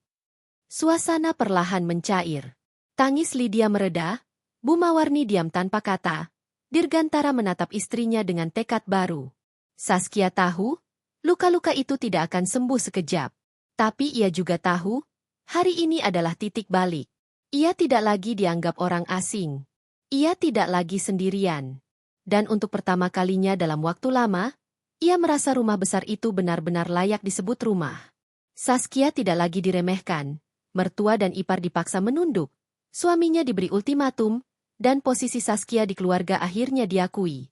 Suasana perlahan mencair. Tangis Lydia mereda, Bu Mawarni diam tanpa kata. Dirgantara menatap istrinya dengan tekad baru. Saskia tahu, luka-luka itu tidak akan sembuh sekejap. Tapi ia juga tahu, hari ini adalah titik balik. Ia tidak lagi dianggap orang asing. Ia tidak lagi sendirian. Dan untuk pertama kalinya dalam waktu lama, ia merasa rumah besar itu benar-benar layak disebut rumah. Saskia tidak lagi diremehkan. Mertua dan ipar dipaksa menunduk, suaminya diberi ultimatum, dan posisi Saskia di keluarga akhirnya diakui.